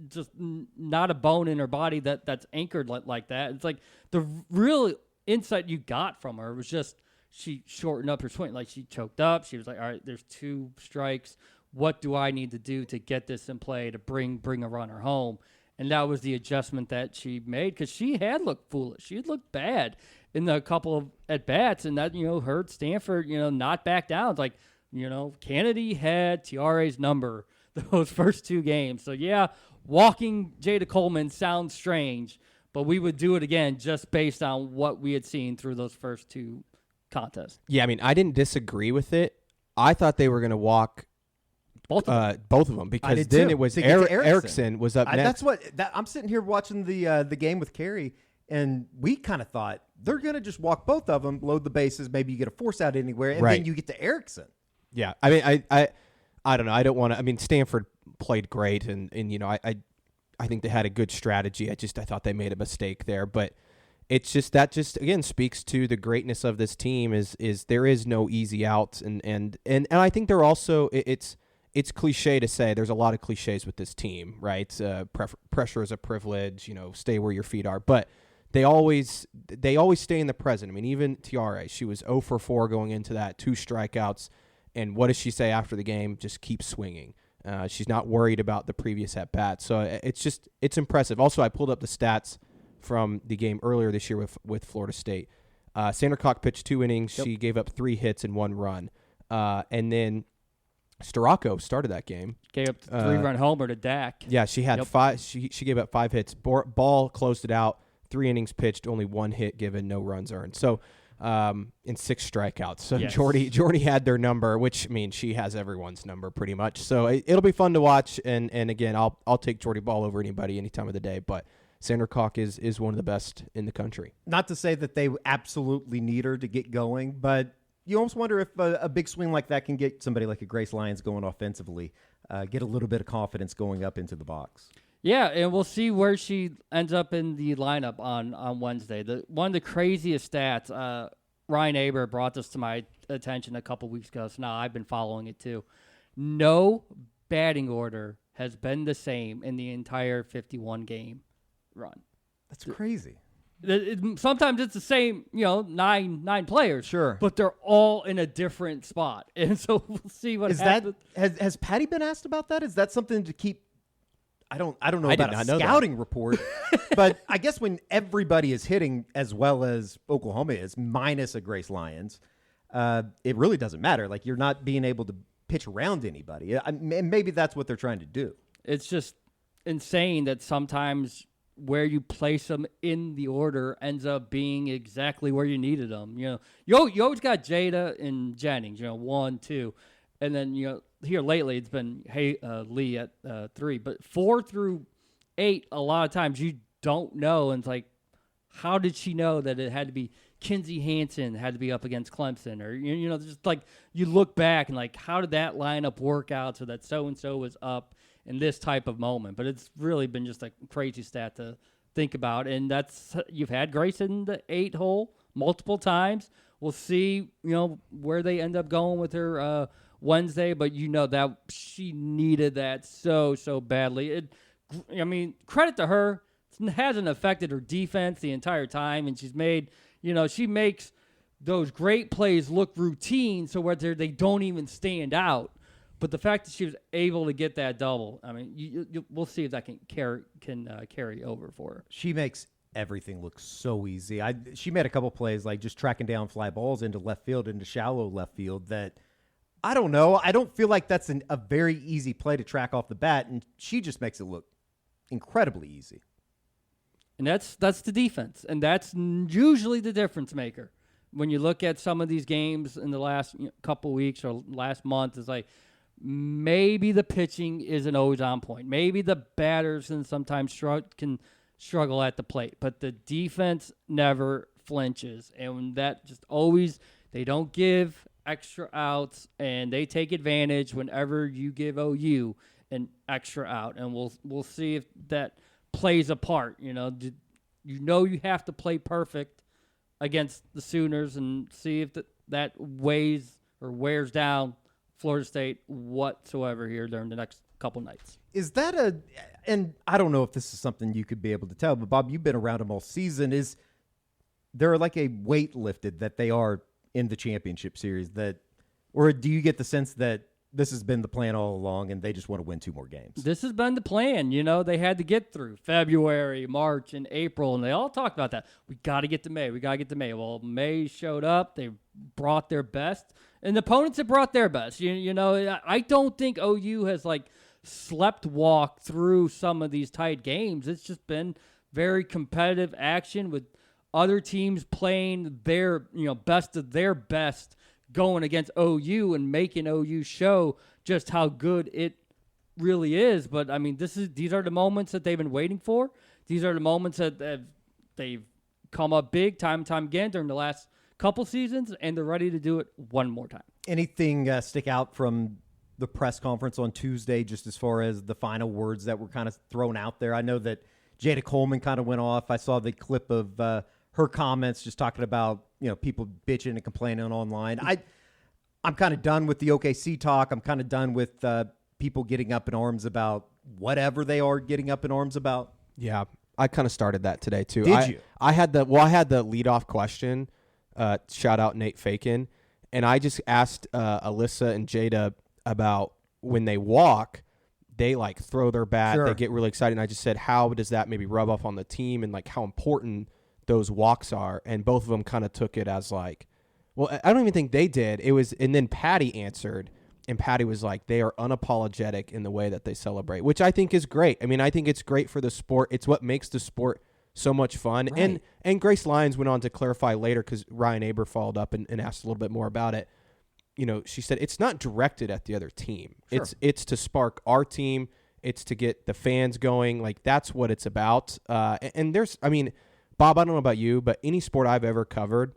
Just not a bone in her body that's anchored like that. It's like the real insight you got from her was just she shortened up her swing. Like she choked up. She was like, all right, there's 2 strikes. What do I need to do to get this in play to bring a runner home? And that was the adjustment that she made because she had looked foolish. She had looked bad in the couple of at-bats, and that, hurt Stanford, not back down. It's like, Kennedy had Tiare's number those first 2 games. So, yeah, walking Jada Coleman sounds strange, but we would do it again just based on what we had seen through those first 2 contests. Yeah, I mean, I didn't disagree with it. I thought they were going to walk both of them because then it was Erickson was up next. I'm sitting here watching the game with Carey, and we kind of thought they're going to just walk both of them, load the bases, maybe you get a force out anywhere, and then you get to Erickson. Yeah, I mean, I don't know. I don't want to. I mean, Stanford played great, and I think they had a good strategy. I thought they made a mistake there, but it's just that again speaks to the greatness of this team. Is there is no easy outs, and I think they're also it's cliche to say there's a lot of cliches with this team, right? Pressure is a privilege, stay where your feet are, but they always stay in the present. I mean, even Tiare, she was 0 for 4 going into that, 2 strikeouts. And what does she say after the game? Just keep swinging. She's not worried about the previous at-bat. So it's impressive. Also, I pulled up the stats from the game earlier this year with Florida State. Sandra Koch pitched 2 innings. Yep. She gave up 3 hits and 1 run. And then Storako started that game. Gave up the 3-run homer to Dak. Yeah, she had 5. She gave up 5 hits. Ball closed it out. 3 innings pitched, only 1 hit given, no runs earned. So, and 6 strikeouts. So yes. Jordy had their number, which means she has everyone's number pretty much. So it'll be fun to watch. And again, I'll take Jordy Ball over anybody any time of the day. But Sandra Koch is one of the best in the country. Not to say that they absolutely need her to get going, but you almost wonder if a big swing like that can get somebody like a Grace Lyons going offensively, get a little bit of confidence going up into the box. Yeah, and we'll see where she ends up in the lineup on Wednesday. One of the craziest stats, Ryan Aber brought this to my attention a couple weeks ago, so now I've been following it too. No batting order has been the same in the entire 51-game run. That's crazy. Sometimes it's the same, nine players. Sure. But they're all in a different spot. And so we'll see what happens. Has Patty been asked about that? Is that something to keep? I don't know about a scouting report, but I guess when everybody is hitting as well as Oklahoma is, minus a Grace Lyons, it really doesn't matter. Like, you're not being able to pitch around anybody. And maybe that's what they're trying to do. It's just insane that sometimes where you place them in the order ends up being exactly where you needed them. You always got Jada and Jennings, 1, 2. And then, here lately it's been Lee at 3. But 4 through 8, a lot of times you don't know. And it's like, how did she know that it had to be Kinsey Hansen had to be up against Clemson? Or, just like you look back and like, how did that lineup work out so that so-and-so was up in this type of moment? But it's really been just a crazy stat to think about. And you've had Grace in the 8 hole multiple times. We'll see, where they end up going with her Wednesday, but that she needed that so badly. Credit to her. It hasn't affected her defense the entire time, and she's made, she makes those great plays look routine, so whether they don't even stand out. But the fact that she was able to get that double, we'll see if that can carry over for her. She makes everything look so easy. She made a couple plays like just tracking down fly balls into left field, into shallow left field that. I don't know. I don't feel like that's a very easy play to track off the bat, and she just makes it look incredibly easy. And that's the defense, and that's usually the difference maker. When you look at some of these games in the last couple weeks or last month, it's like maybe the pitching isn't always on point. Maybe the batters can sometimes struggle at the plate, but the defense never flinches, and that just always they don't give extra outs, and they take advantage whenever you give OU an extra out, and we'll see if that plays a part. You have to play perfect against the Sooners, and see if that wears down Florida State whatsoever here during the next couple nights. Is that and I don't know if this is something you could be able to tell, but Bob, you've been around them all season. Is there like a weight lifted that they are in the championship series or do you get the sense that this has been the plan all along and they just want to win 2 more games? This has been the plan. They had to get through February, March, and April, and they all talked about that. We got to get to May. Well, May showed up. They brought their best, and the opponents have brought their best. I don't think OU has slept walk through some of these tight games. It's just been very competitive action with other teams playing their best of their best, going against OU and making OU show just how good it really is. But these are the moments that they've been waiting for. These are the moments that they've come up big time and time again during the last couple seasons, and they're ready to do it one more time. Anything stick out from the press conference on Tuesday, just as far as the final words that were kind of thrown out there? I know that Jada Coleman kind of went off. I saw the clip of her comments just talking about people bitching and complaining online. I'm kind of done with the OKC talk. I'm kind of done with people getting up in arms about whatever they are getting up in arms about. Yeah, I kind of started that today too. Did you? I had the leadoff question. Shout out Nate Fakin, and I just asked Alyssa and Jada about when they walk, they throw their bat, Sure. They get really excited. And I just said, how does that maybe rub off on the team and how important those walks are? And both of them kind of took it as well, I don't even think they did. It was, and then Patty answered, and Patty was they are unapologetic in the way that they celebrate, which I think is great. I think it's great for the sport. It's what makes the sport so much fun. Right. And Grace Lyons went on to clarify later, because Ryan Aber followed up and asked a little bit more about it. She said it's not directed at the other team. Sure. It's to spark our team. It's to get the fans going. That's what it's about. And there's, Bob, I don't know about you, but any sport I've ever covered,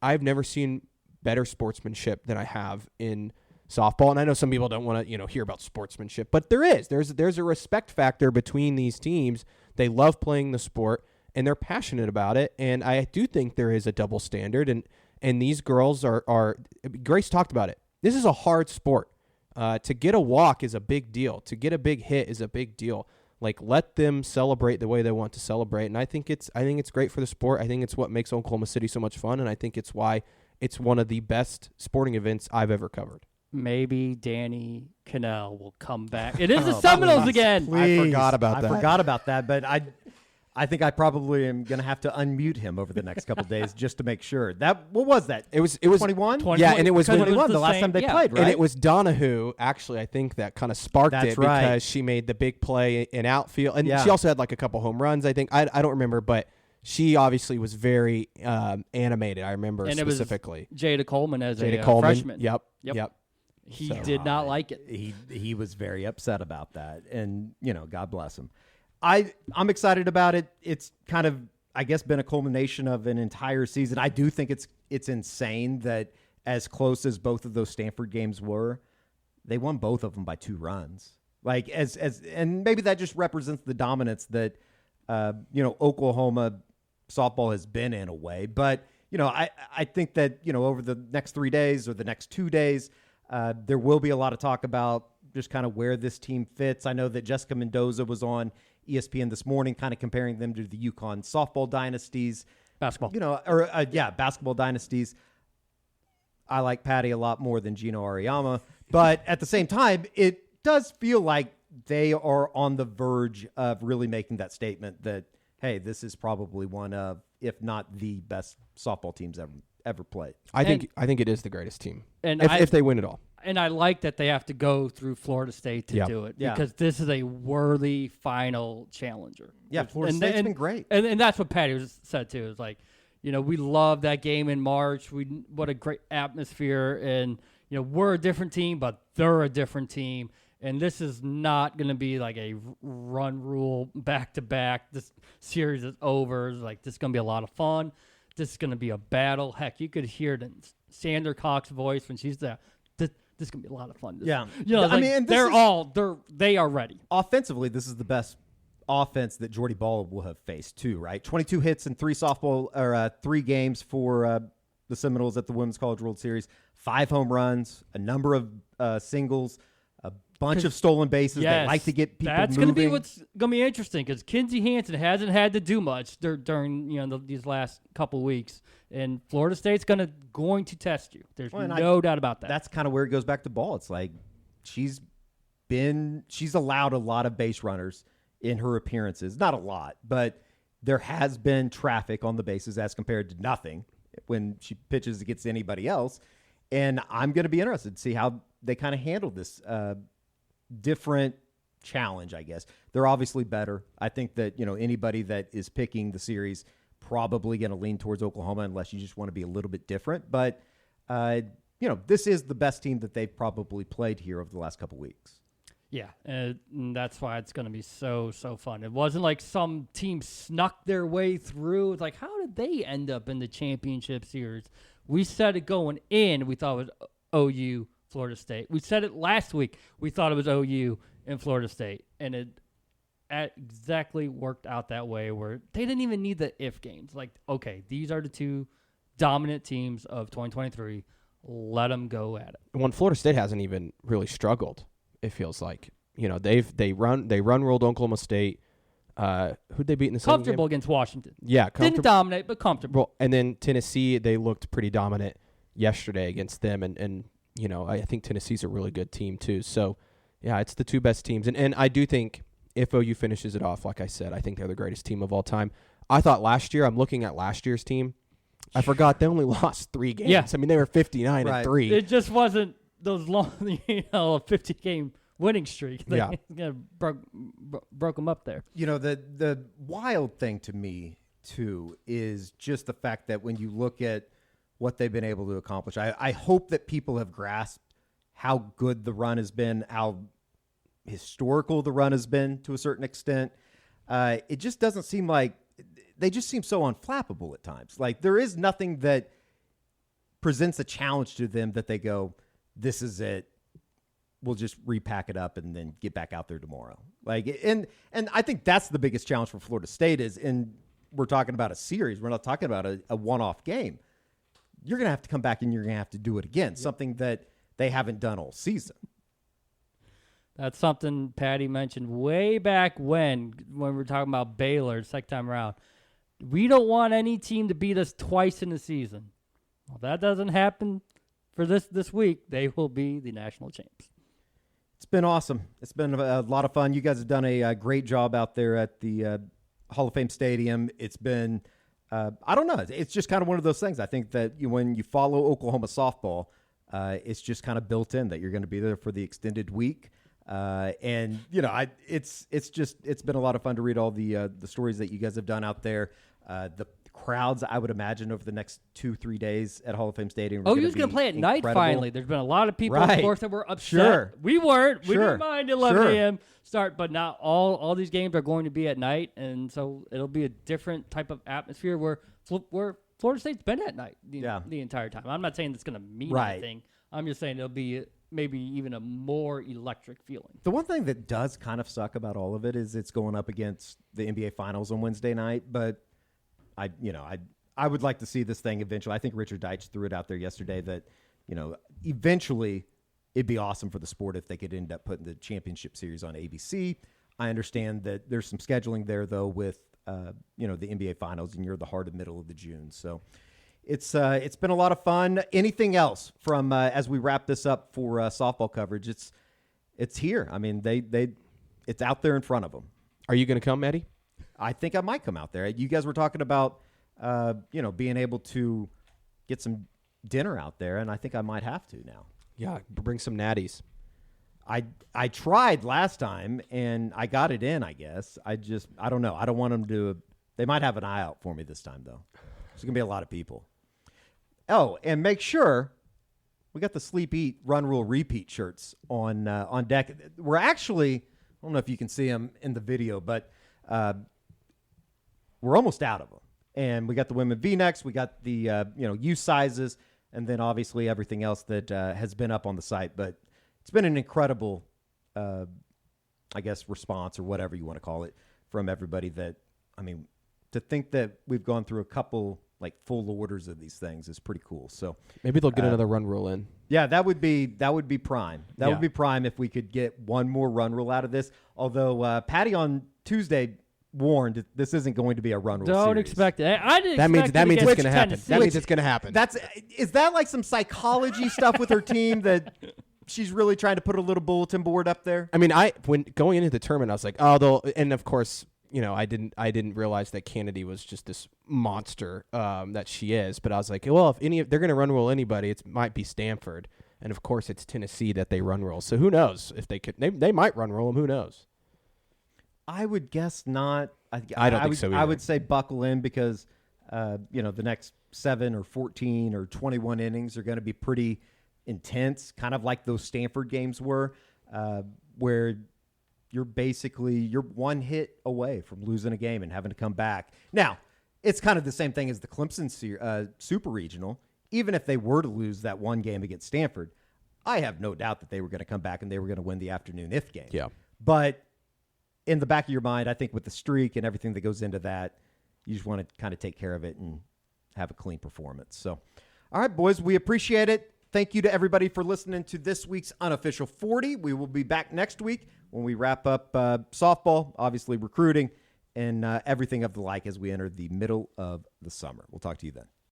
I've never seen better sportsmanship than I have in softball. And I know some people don't want to, hear about sportsmanship, but there's a respect factor between these teams. They love playing the sport and they're passionate about it. And I do think there is a double standard. And these girls are Grace talked about it. This is a hard sport. To get a walk is a big deal. To get a big hit is a big deal. Let them celebrate the way they want to celebrate. And I think it's great for the sport. I think it's what makes Oklahoma City so much fun. And I think it's why it's one of the best sporting events I've ever covered. Maybe Danny Cannell will come back. It is the Seminoles again. Please. I forgot about that. I forgot about that, but I think I probably am going to have to unmute him over the next couple days just to make sure. What was that? It was 21? Yeah, and it was 21 the the last same- time they yeah. played, right? And it was Donahue, actually, I think, that kind of sparked That's it right. because she made the big play in outfield. And Yeah. she also had a couple home runs, I think. I don't remember, but she obviously was very animated, I remember And specifically. it was Jada Coleman as Jada a Coleman. freshman. Yep. He So- did not like it. He was very upset about that, and God bless him. I'm excited about it. It's kind of, I guess, been a culmination of an entire season. I do think it's insane that as close as both of those Stanford games were, they won both of them by 2 runs. And maybe that just represents the dominance that Oklahoma softball has been in a way. But I think that over the next 3 days or the next 2 days, there will be a lot of talk about just kind of where this team fits. I know that Jessica Mendoza was on ESPN this morning, kind of comparing them to the UConn softball dynasties. Basketball. Basketball dynasties. I like Patty a lot more than Gino Ariyama. But at the same time, it does feel like they are on the verge of really making that statement that, hey, this is probably one of, if not the best softball teams ever played. I think it is the greatest team. And if they win it all. And I like that they have to go through Florida State to do it Yeah. because this is a worthy final challenger. Yeah, Florida State's been great. And that's what Patty said too. Is we love that game in March. What a great atmosphere, and we're a different team, but they're a different team. And this is not going to be like a run rule back to back. This series is over. This is going to be a lot of fun. This is going to be a battle. Heck, you could hear it in Sandra Cox's voice when she's there. This is going to be a lot of fun. Yeah. And they are ready. Offensively, this is the best offense that Jordy Ball will have faced too, right? 22 hits in 3 games for the the Seminoles at the Women's College World Series. 5 home runs, a number of singles, a bunch of stolen bases. Yes, They like to get people that's moving. going to be what's going to be interesting because Kinsey Hansen hasn't had to do much during these last couple weeks, and Florida State's going to test you. There's no doubt about that. That's kind of where it goes back to ball. It's like she's allowed a lot of base runners in her appearances. Not a lot, but there has been traffic on the bases as compared to nothing when she pitches against anybody else. And I'm going to be interested to see how they kind of handle this different challenge, I guess. They're obviously better. I think that, anybody that is picking the series probably going to lean towards Oklahoma unless you just want to be a little bit different. But, this is the best team that they've probably played here over the last couple weeks. Yeah, and that's why it's going to be so fun. It wasn't like some team snuck their way through. It's like, how did they end up in the championship series? We said it going in. We thought it was OU, Florida State. We said it last week. We thought it was OU and Florida State. And it exactly worked out that way where they didn't even need the if games. Like, okay, these are the 2 dominant teams of 2023. Let them go at it. When Florida State hasn't even really struggled. It feels like they run ruled Oklahoma State. Who'd they beat in the second comfortable game? Against Washington. Yeah, didn't dominate, but comfortable. And then Tennessee, they looked pretty dominant yesterday against them, and I think Tennessee's a really good team too. So yeah, it's the 2 best teams, and I do think if OU finishes it off, like I said, I think they're the greatest team of all time. I thought last year, I'm looking at last year's team, I forgot they only lost 3 games. Yeah. I mean they were 59-3. It just wasn't those long, 50-game winning streak. They broke them up there. The wild thing to me, too, is just the fact that when you look at what they've been able to accomplish, I hope that people have grasped how good the run has been, how historical the run has been to a certain extent. It just doesn't seem like they just seem so unflappable at times. Like there is nothing that presents a challenge to them that they go, this is it. We'll just repack it up and then get back out there tomorrow. Like, and I think that's the biggest challenge for Florida State is, and we're talking about a series. We're not talking about a one-off game. You're going to have to come back and you're going to have to do it again. Yep. Something that they haven't done all season. That's something Patty mentioned way back when we were talking about Baylor second time around. We don't want any team to beat us twice in the season. Well, that doesn't happen for this week. They will be the national champs. It's been awesome. It's been a lot of fun. You guys have done a great job out there at the Hall of Fame Stadium. It's been, I don't know, it's just kind of one of those things. I think that when you follow Oklahoma softball, it's just kind of built in that you're going to be there for the extended week. And it's been a lot of fun to read all the stories that you guys have done out there. The crowds, I would imagine, over the next 2-3 days at Hall of Fame Stadium. Oh, you're going to play at night finally. There's been a lot of people, of course, that were upset. Sure. We weren't. We Sure. didn't mind 11 a.m. start, but now all these games are going to be at night, and so it'll be a different type of atmosphere where Florida State's been at night the entire time. I'm not saying it's going to mean anything. I'm just saying it'll be maybe even a more electric feeling. The one thing that does kind of suck about all of it is it's going up against the NBA Finals on Wednesday night, but I would like to see this thing eventually. I think Richard Deitch threw it out there yesterday that, eventually it'd be awesome for the sport if they could end up putting the championship series on ABC. I understand that there's some scheduling there, though, with, the NBA Finals, and you're the heart and middle of the June. So it's been a lot of fun. Anything else from as we wrap this up for softball coverage? It's here. I mean, it's out there in front of them. Are you going to come, Eddie? I think I might come out there. You guys were talking about, being able to get some dinner out there, and I think I might have to now. Yeah, bring some natties. I tried last time, and I got it in, I guess. I don't know. I don't want them to. They might have an eye out for me this time, though. There's going to be a lot of people. Oh, and make sure we got the Sleep, Eat, Run, Rule, Repeat shirts on deck. We're actually, I don't know if you can see them in the video, but we're almost out of them. And we got the women V-necks, we got the U sizes, and then obviously everything else that has been up on the site. But it's been an incredible, response or whatever you want to call it from everybody. To think that we've gone through a couple, like full orders of these things is pretty cool. So Maybe they'll get another run rule in. yeah, that would be prime. That Yeah. would be prime if we could get one more run rule out of this. Although Patty on Tuesday warned this isn't going to be a run rule. Don't series. expect it. I didn't. That means expect it it's against going to happen. Tennessee. That means it's going to happen. Is that like some psychology stuff with her team that she's really trying to put a little bulletin board up there? I mean, when going into the tournament, I was like, and of course, I didn't realize that Kennedy was just this monster that she is. But I was like, well, if they're going to run rule anybody, it might be Stanford, and of course, it's Tennessee that they run rule. So who knows if they could? They might run rule them. Who knows? I would guess not. I don't think so either. I would say buckle in because, the next 7 or 14 or 21 innings are going to be pretty intense, kind of like those Stanford games were, where you're one hit away from losing a game and having to come back. Now, it's kind of the same thing as the Clemson Super Regional. Even if they were to lose that one game against Stanford, I have no doubt that they were going to come back and they were going to win the afternoon if game. Yeah. But in the back of your mind, I think with the streak and everything that goes into that, you just want to kind of take care of it and have a clean performance. So, all right, boys, we appreciate it. Thank you to everybody for listening to this week's Unofficial 40. We will be back next week when we wrap up softball, obviously recruiting, and everything of the like as we enter the middle of the summer. We'll talk to you then.